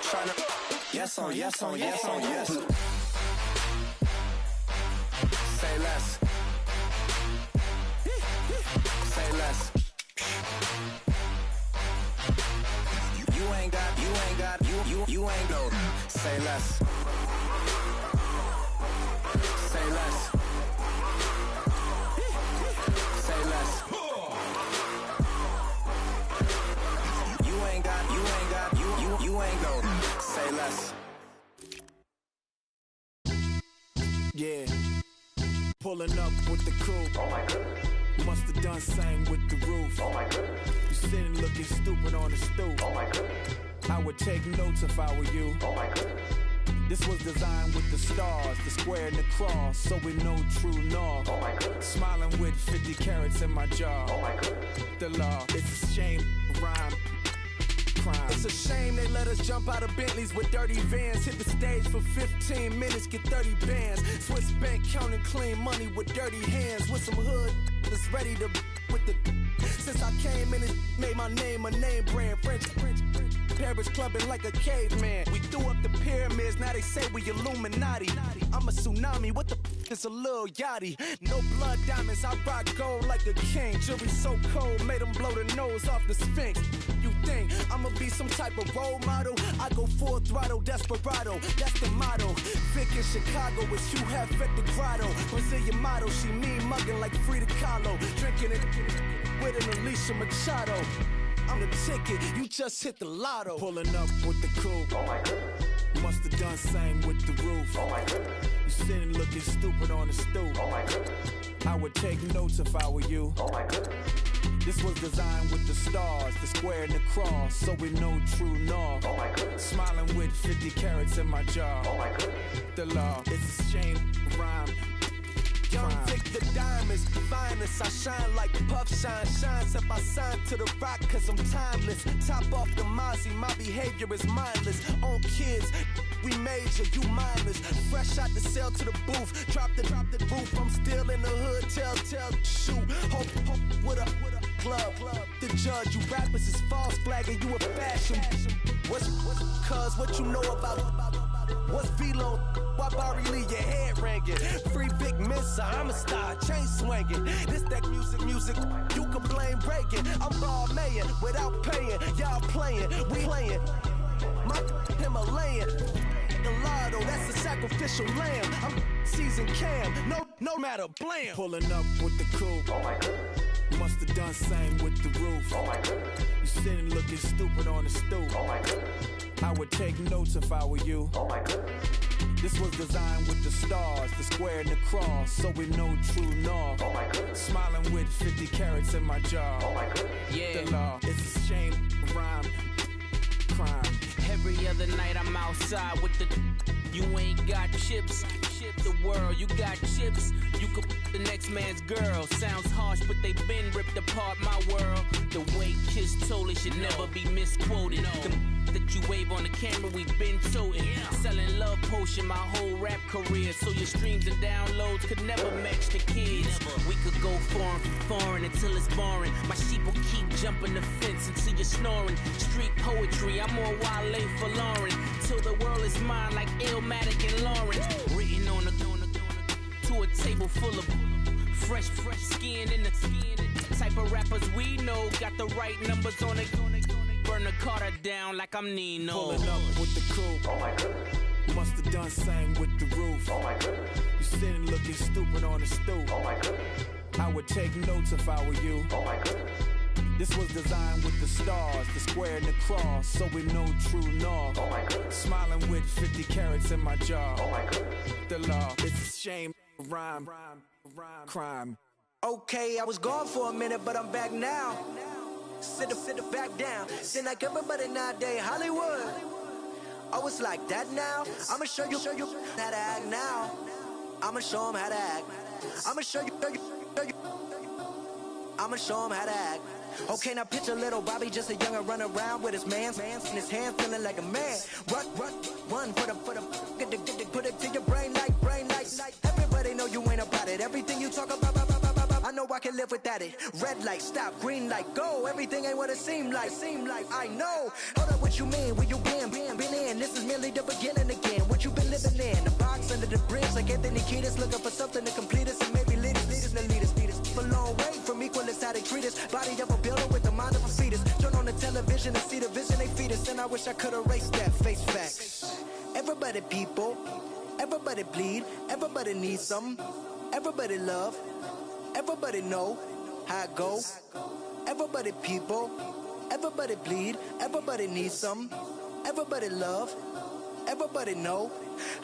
tryna. Yes on yes on yes on yes. Say less. Say less. You ain't got, you ain't go. Say less. Say less. Say less. You ain't got, you ain't go. Say less. Yeah. Pulling up with the crew. Oh my goodness. Must have done same with the roof. Oh my goodness. You sitting looking stupid on the stoop. Oh my goodness. I would take notes if I were you. Oh my goodness. This was designed with the stars, the square and the cross, so we know true north. Oh my goodness. Smiling with 50 carats in my jaw. Oh my goodness. The law, it's a shame, rhyme. Crime. It's a shame they let us jump out of Bentleys with dirty vans. Hit the stage for 15 minutes, get 30 bands. Swiss bank counting clean money with dirty hands. With some hood that's ready to with the. Since I came in, it made my name a name brand. French. Paris clubbing like a caveman. We threw up the pyramids, now they say we Illuminati. I'm a tsunami, what the is a little yachty. No blood diamonds, I rock gold like a king. Jewelry so cold, made them blow the nose off the Sphinx. You think I'ma be some type of role model? I go full throttle, desperado, that's the motto. Vic in Chicago, it's you have at the grotto. Brazilian model, she mean mugging like Frida Kahlo. Drinking it with an Alicia Machado. I'm the ticket, you just hit the lotto. Pulling up with the crew. Oh my goodness. Must have done same with the roof. Oh my goodness. You sitting looking stupid on the stoop. Oh my goodness. I would take notes if I were you. Oh my goodness. This was designed with the stars, the square and the cross, so we know true north. Oh my goodness. Smiling with 50 carats in my jaw. Oh my goodness. The law, it's a shame, rhyme. Young Vic the diamonds, finest. I shine like puff shine. Shines if I sign to the rock, cause I'm timeless. Top off the Mozzie, my behavior is mindless. On kids, we major, you mindless. Fresh out the cell to the booth. Drop the roof, I'm still in the hood. Tell, shoot. Hope with a club. The judge, you rappers is false flagging, you a fashion. What's cuz, what you know about? What's Velo? Why Barry leave your head ringing? Free Big Missa, I'm a star, chain swinging. This that music, you can blame Reagan. I'm ball mayor without paying. Y'all playing, we playing. My Himalayan. The lotto, that's a sacrificial lamb. I'm season cam, no matter, blam. Pulling up with the crew. Oh my goodness. Must have done same with the roof. Oh my goodness. You sitting looking stupid on the stoop. Oh my goodness. I would take notes if I were you. Oh my goodness. This was designed with the stars, the square and the cross, so we know true north. Oh my goodness. Smiling with 50 carats in my jaw. Oh my goodness. Yeah. The law, it's a shame, rhyme, crime. Every other night I'm outside with the. You ain't got chips. The world, you got chips. You could the next man's girl. Sounds harsh, but they been ripped apart my world. The way Kiss told it should never be misquoted. That you wave on the camera, we've been toting. Selling love potion my whole rap career. So your streams and downloads could never match the kids. We could go foreign until it's boring. My sheep will keep jumping the fence until you're snoring. Street poetry, I'm more Wale for Lauren. Till the world is mine like Illmatic and Lawrence. Written on to a table full of fresh skin in the type of rappers we know. Got the right numbers on it. Burn the Carter down like I'm Nino. Pulling up with the crew. Oh my goodness. Must have done same with the roof. Oh my goodness. You sitting looking stupid on the stoop. Oh my goodness. I would take notes if I were you. Oh my goodness. This was designed with the stars, the square and the cross, so we know true north. Oh my goodness. Smiling with 50 carats in my jaw. Oh my goodness. The law, it's a shame, rhyme, crime. Okay, I was gone for a minute, but I'm back now. Sit back down. Seem like everybody nowadays Hollywood. Oh, it's like that now. I'ma show you how to act now. I'ma show 'em how to act. I'ma show you. I'ma show 'em how to act. Okay, now picture little Bobby, just a youngin' run around with his man's in his hand, feeling like a man. Run for the put it to your brain like. Everybody know you ain't about it. Everything you talk about, I know I can live without it. Red light, stop, green light, go. Everything ain't what it seem like. I know. Hold up, what you mean? Where you been in? they need keys, looking for something to complete us and maybe lead us. A long way from equal is how they treat us. Body of a builder with the mind of a fetus. Turn on the television and see the vision they feed us. And I wish I could erase that face facts. Everybody people, everybody bleed, everybody needs some. Everybody love, everybody know how it go. Everybody people, everybody bleed, everybody needs some. Everybody love, everybody know.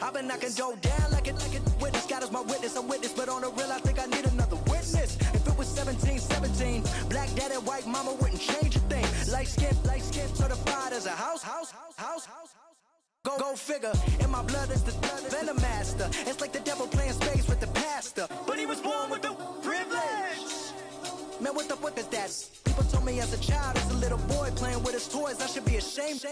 I've been knocking dough down like it witness. God is my witness, I'm witness, but on the real I think I need another witness. If it was 17, black daddy, white mama wouldn't change a thing. Light skin, certified as a house. Go figure, in my blood is the venom master. It's like the devil playing space with the pastor. But he was born with the privilege. Man, what the fuck is that? People told me as a child, as a little boy playing with his toys, I should be ashamed.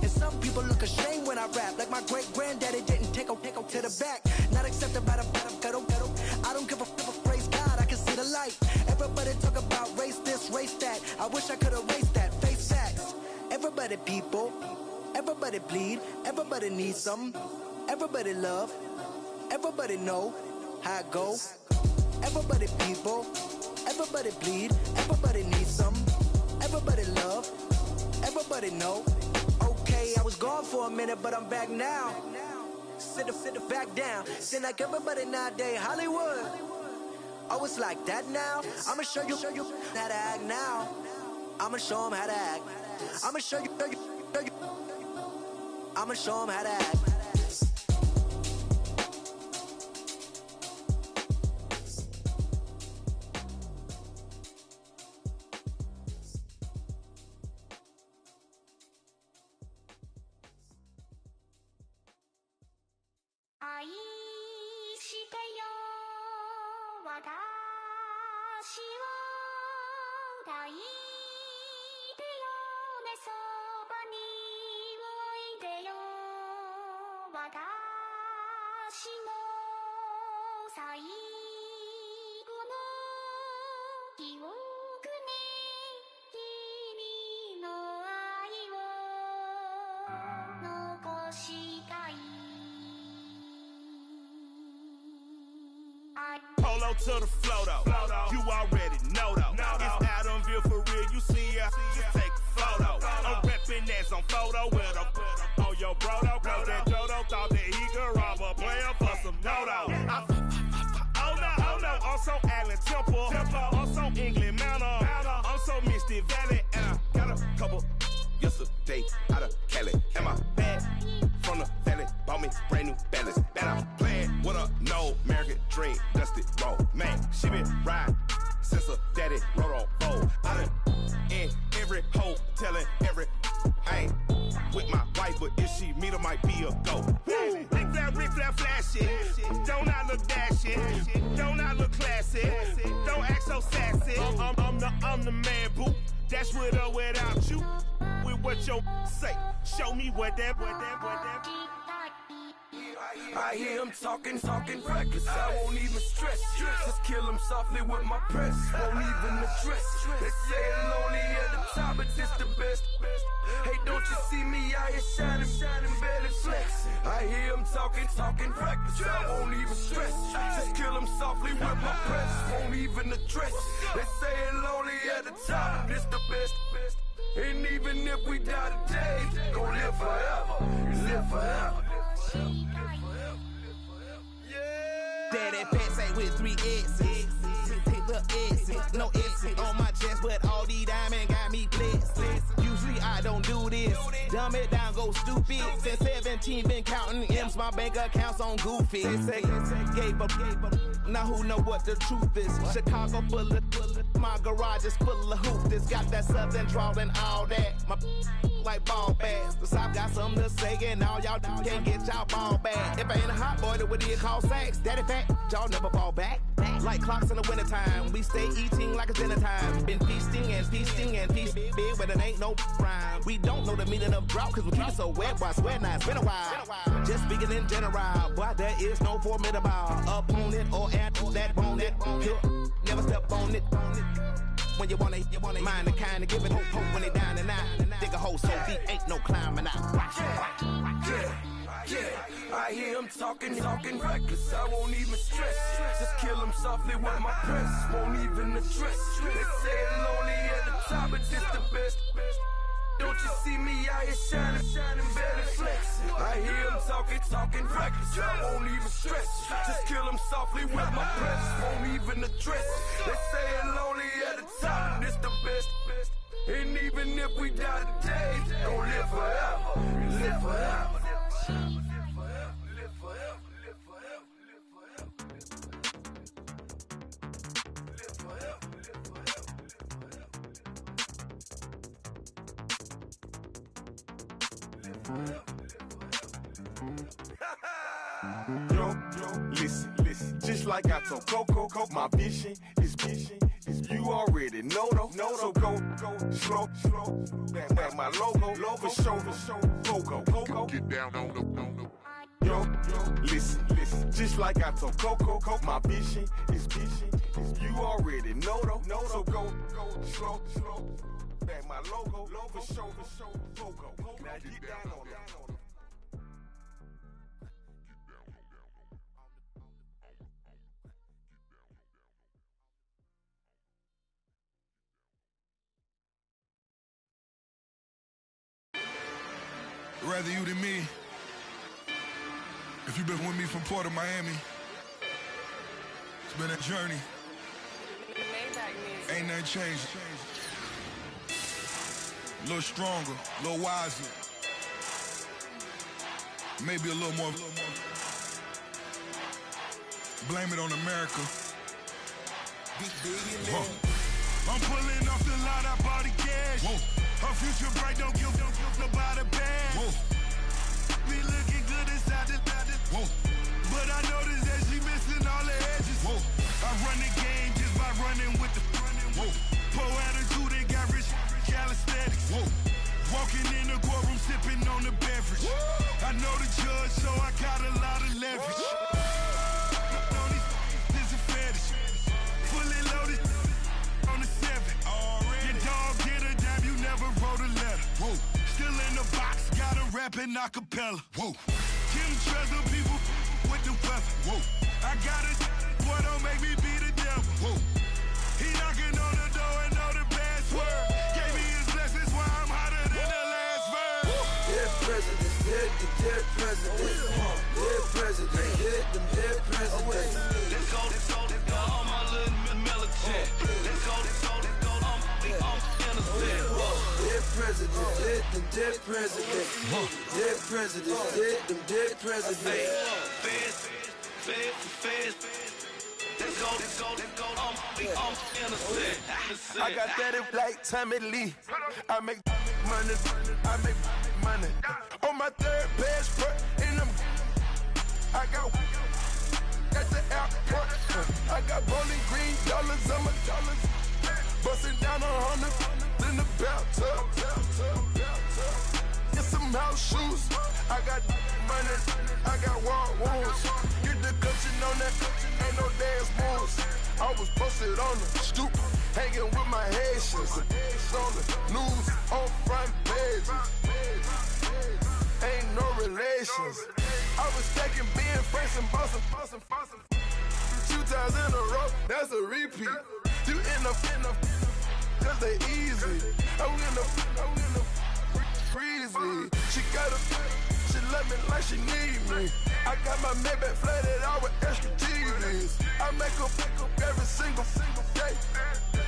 And some people look ashamed when I rap, like my great granddaddy didn't take a to the back. Not accepted by the ghetto. I don't give a praise God, I can see the light. Everybody talk about race this, race that. I wish I could erase that. Face facts. Everybody people, everybody bleed, everybody needs some. Everybody love, everybody know how it go. Everybody people, everybody bleed, everybody needs some. Everybody love, everybody know. Okay, I was gone for a minute, but I'm back now. Sit back down. Seem like everybody nowadays Hollywood. Oh, it's like that now? I'ma show you how to act now. I'ma show them how to act. I'ma show you. I'ma show them how to act. Polo to the flow though. You already know though. It's Adamville for real. You see ya, just take a photo. I'm reppin' as on photo with a on your bro though. Cause that Dodo thought that he could rob a player for some dodo. Oh no, also Allen Temple. Also England Mountain. Also Misty Valley. And I got a couple yesterday out of Cali. And my bag from the valley bought me brand new balance. Bet I'm playing with a no American dream, dusty roll. Man, she been riding since her daddy rode on fold. I done in every hole, telling every I ain't with my wife, but if she meet her, might be a go. Rick Flair flashy. Don't I look dashy? Don't I look classy? Don't act so sassy. I'm the man, boo. That's with or without you. With what your say. Show me what that. I hear him talking reckless. I won't even stress. Just kill him softly with my press. Won't even address. They say it lonely at the top, but this the best. Hey, don't you see me out here shining, barely flex. I hear him talking reckless. I won't even stress. Just kill him softly with my press. Won't even address. They say it lonely at the top, but this the best. And even if we die today, gon' live forever. Live forever. Daddy pants ain't with 3 S's. Pick the S's, no S's on my chest, but all these diamonds got me blessed. Usually I don't do this. Dumb it down, go stupid. Since 17, been counting M's, my bank account's on goofy. Say, gave up. Now who know what the truth is? Chicago full of my garage is full of hoopers. Got that southern drawl and all that. My like ball bags. The South got something to say, and all y'all can't get y'all ball back. If I ain't a hot boy, then what do you call sex? Daddy fat, y'all never fall back. Like clocks in the wintertime, we stay eating like it's dinner time. Been feasting and feasting big, but it ain't no rhyme. We don't know the meaning of drought, cause we keep it so wet, boy, I swear now it's been a while. Just speaking in general, boy, there is no formidable opponent or at that bone that you never step on it. When you wanna mind the kind of give it hope when they down and out. Dig a hole so deep, ain't no climbing out. Yeah, I hear him I'm talking reckless, I won't even stress it. Just kill him softly with my press, won't even address it. They say it lonely at the top, but this the best. Don't you see me out here shining, better flexing? I hear him talking reckless, I won't even stress it. Just kill him softly with my press, won't even address it. They say it lonely at the top, but this the best. And even if we die today, don't live forever, live forever. Yo, listen, just like I told Coco, my vision is you already know though. So go slow, back my logo, for show, Coco. Get down on the. Yo, listen, just like I told Coco, my vision is you already know though. So go slow, back my logo, for show, Coco. Now get down on it. Rather you than me. If you've been with me from Port of Miami, it's been a journey. Ain't nothing changed. A little stronger, a little wiser. Maybe a little more. Blame it on America. I'm pulling off the lot, I bought the cash. Whoa. Her future bright, don't give nobody bad. Whoa. Be looking good inside the whoa. But I noticed that she missing all the edges. Whoa. I run the game just by running with the whoa. Poor attitude, they got rich calisthenics. Whoa. Walking in the courtroom, sipping on the beverage. Whoa. I know the judge, so I got a lot of leverage. This is a fetish. Fully loaded on the 7. Your dog did a dime, you never wrote a letter. Whoa. Still in the box, got a rapping acapella. Whoa. Kim treasure people with the weather. Whoa. I got it, boy, don't make me be the devil. Whoa. He knocking on the door and know the password. Gave me his blessings while I'm hotter than the last verse. Dead presidents, dead presidents. Dead presidents, dead presidents. Let's go, all my little militant. Let's go, I'm innocent. Dead presidents, dead presidents. Dead presidents, dead presidents. Feds. Let's go, I'm innocent. I got that like Tommy Lee. I make money. On my third passport, and I got at the airport. I got Bowling Green dollars on my dollars. Busting down 100 in the bathtub. Get some house shoes. I got money. I got war wounds. Get the cushion on that. Ain't no dance moves. I was posted on the stoop, hanging with my Haitians. On the news, on front pages. Ain't no relations. I was stacking being friends and bossing. 2 times in a row, that's a repeat. You end up, cause they easy. I'm in the breezy. She love me like she need me. I got my Maybach flooded out with extra TVs. I make up every single day.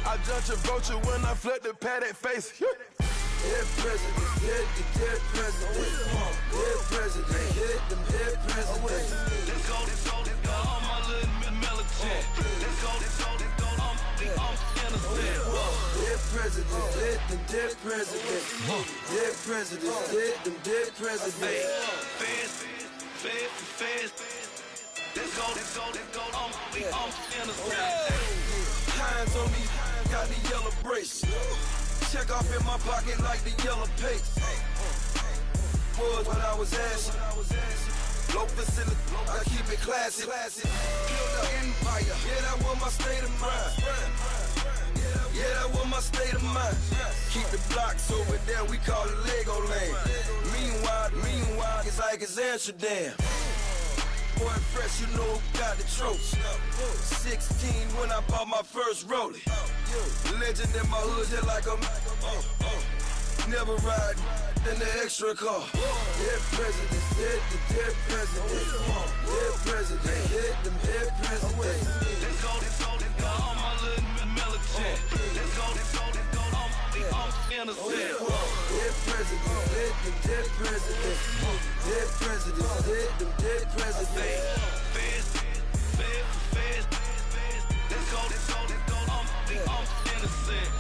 I judge a vulture when I flood the padded face. Dead presidents, dead presidents. Dead presidents, dead presidents. Let's go, all my little militant. Let's go, I'm innocent. Dead presidents, dead presidents. Dead presidents, dead presidents. Feds. Let's go, I'm innocent. Hands on me, got the yellow brace. Check off in my pocket like the yellow paste. Was what I was asking. Low facility, I keep it classy. Build an empire, yeah, that was my state of mind. Yeah, that was my state of mind. Keep the blocks over there, we call it Lego Land. Meanwhile, it's like it's Amsterdam. boy fresh, you know who got the trophy. 16 when I bought my first rollie. Legend in my hood, hit like a never ride in the extra car. Dead presidents, dead the dead presidents. Dead presidents, dead them dead presidents. Let's go, all my little militant. Let's go, I'm innocent. Dead presidents, dead them dead presidents. Dead presidents, dead them dead presidents. Let's go, I'm innocent.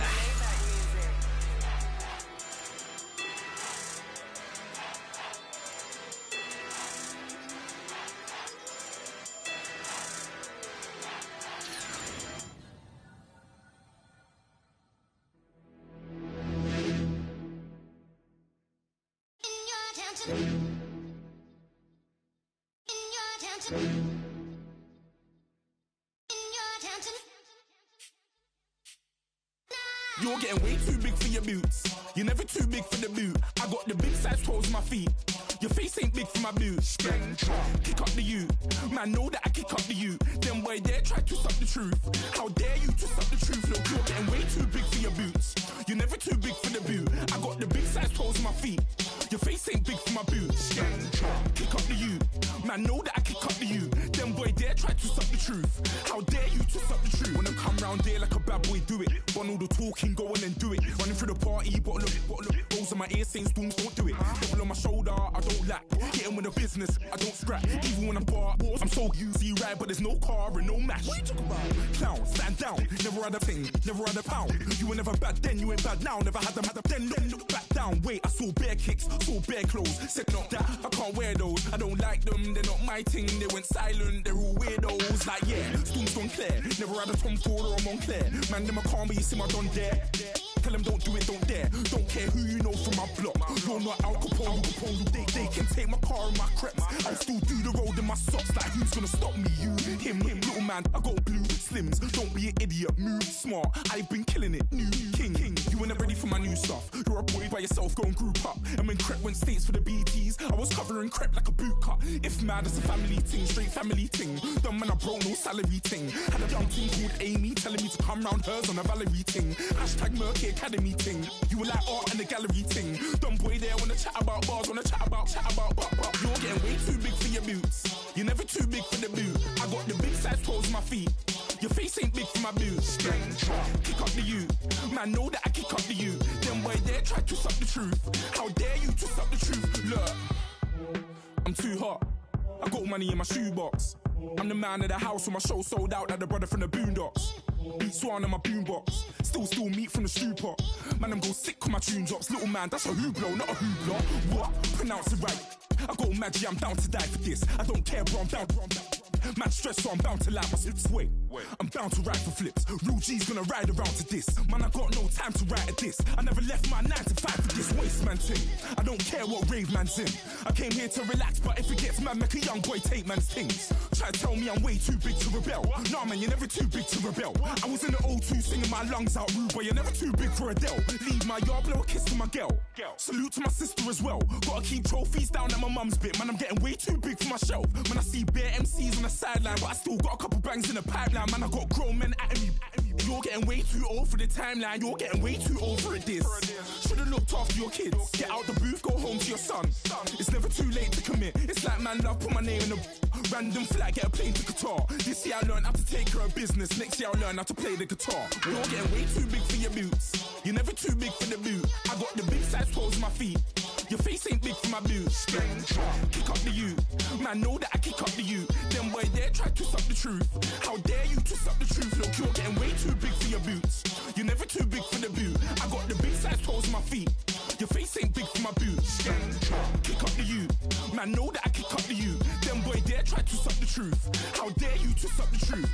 You're getting way too big for your boots. You're never too big for the boot. I got the big size toes on my feet. Your face ain't big for my boots. Kick up the you. Man, know that I kick up the you. Then boy dare try to suck the truth. How dare you to suck the truth? Look, you're getting way too big for your boots. You're never too big for the boot. I got the big size toes on my feet. Your face ain't big for my boots. Kick up the you. Man, know that I kick up the you. Then boy dare try to suck the truth. How dare you to suck the truth? When I come round there like a bad boy, do it. Burn all the talking, go on and do it. Running through the party, bottle up. Rolls on my ear saying storms, don't do it. Double on my shoulder, I don't lack. Getting with the business, I don't scrap. Even when I'm bar, I'm so easy right, but there's no car and no match. What you talking about? Clown, stand down. Never had a thing, never had a pound. You were never bad then, you ain't bad now. Never had them, then look back down. Wait, I saw bare kicks, saw bare clothes. Said not that, I can't wear those. I don't like them, they're not my thing. They went silent, they're all weirdos. Like yeah, storms gone clear. Never had a Tom Ford or a Montclair. Man, them a calm, but you see my done there. Tell them don't do it, don't dare. Don't care who you know from my block. You're not Al Capone, they can take my car and my creps. I'll still do the road in my socks. Like who's gonna stop me? You, him, little man. I got blue slims. Don't be an idiot, move smart. I've been killing it, new king. You were never ready for my new stuff. You're a boy by yourself, go and group up. And when Crep went states for the BTs, I was covering Crep like a boot cut. If mad, it's a family ting, straight family ting. Dumb man, I broke no salary ting. Had a young ting called Amy telling me to come round hers on a Valerie ting. Hashtag Murky Academy ting. You were like art and the gallery ting. Dumb boy there wanna chat about bars, wanna chat about. You're getting way too big for your boots. You're never too big for the boot. I got the big size toes on my feet. Your face ain't big for my boots. Kick up the you. Man, know that I kick up the you. Then boy dare try to suck the truth. How dare you to suck the truth? Look, I'm too hot. I got money in my shoebox. I'm the man of the house when my show sold out like the brother from the Boondocks. Beat Swan in my boombox. Still meat from the stew pot. Man, I'm go sick when my tune drops. Little man, that's a hooplo, not a hoopla. What? Pronounce it right. I got magic, I'm down to die for this. I don't care, bro, I'm down. Man stressed, so I'm bound to lie my slips. Wait, I'm bound to ride for flips. Real G's gonna ride around to this. Man, I got no time to write at this. I never left my 9 to 5 for this waste man thing. I don't care what rave man's in. I came here to relax, but if it gets mad, make a young boy take man's things. Try to tell me I'm way too big to rebel. Nah, man, you're never too big to rebel. I was in the O2 singing my lungs out rude, but you're never too big for Adele. Leave my yard, blow a kiss to my girl. Salute to my sister as well. Gotta keep trophies down at my mum's bit. Man, I'm getting way too big for my shelf. Man, I see bare MCs on the sideline, but I still got a couple bangs in the pipeline. Man, I got grown men at me. You're getting way too old for the timeline. You're getting way too old for this. Should've looked after your kids. Get out the booth, go home to your son. It's never too late to commit. It's like man love, put my name in a random flat, get a plane to Qatar. This year I learned how to take care of business. Next year I'll learn how to play the guitar. You're getting way too big for your boots. You're never too big for the boot. I got the big size toes on my feet. Your face ain't big for my boots. Kick up the you. Man, know that I kick up the you. Then boy dare try to suck the truth. How dare you to suck the truth? Look, you're getting way too big for your boots. You're never too big for the boot. I got the big size toes on my feet. Your face ain't big for my boots. Kick up the you. Man, know that I kick up the you. Then boy dare try to suck the truth. How dare you to suck the truth?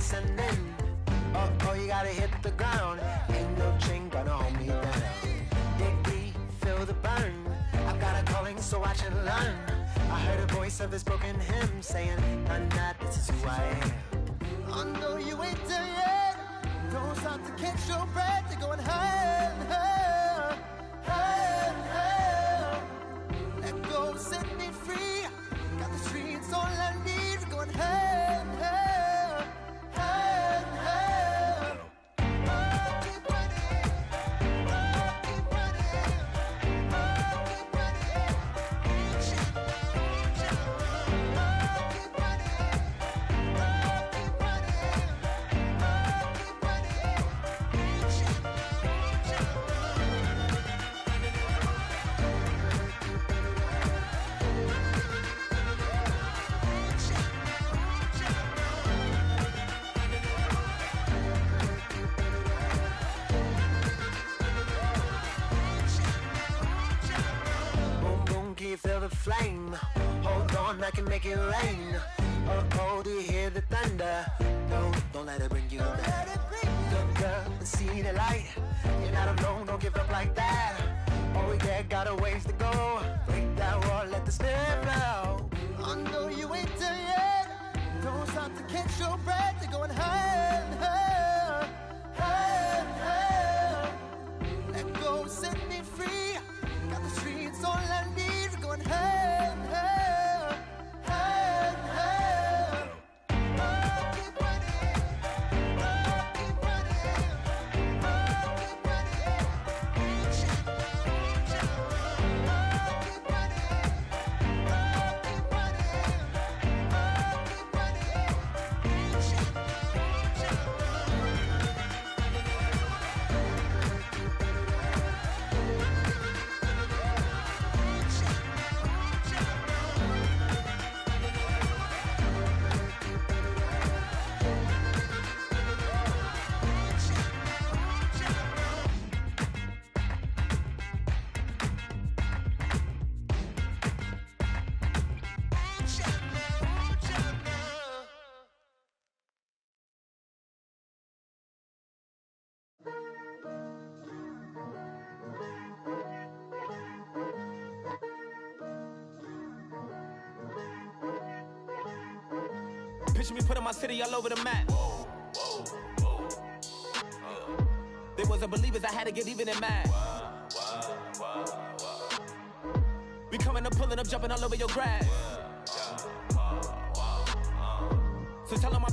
descending. Oh, you gotta hit the ground. Ain't no chain gonna hold me down. Dig deep, feel the burn. I've got a calling, so watch and learn. I heard a voice of this broken hymn saying, nah, this is who I am. I know you ain't there yet. Don't stop to catch your breath. You're going higher and higher, higher and higher. Let go, set me free. Got the streets all I need. You're going higher and higher, higher and higher. Keep running, keep running, keep running. Keep Feel the flame. Hold on, I can make it rain. Oh, do you hear the thunder? No, don't let it bring you down. Look up and see the light. You're not alone, don't give up like that. Oh, yeah, got a ways to go. Break that wall, let the spirit flow. I know you ain't there yet. Don't stop to catch your breath. You're going higher and higher, higher and higher. Let go, set me free. Got the streets all I need. You're going higher and higher, higher and higher. Keep running, keep running, keep running. Keep Picture me putting my city all over the map. They wasn't believers, I had to get even in mad. We coming up, pulling up, jumping all over your grass. So tell them my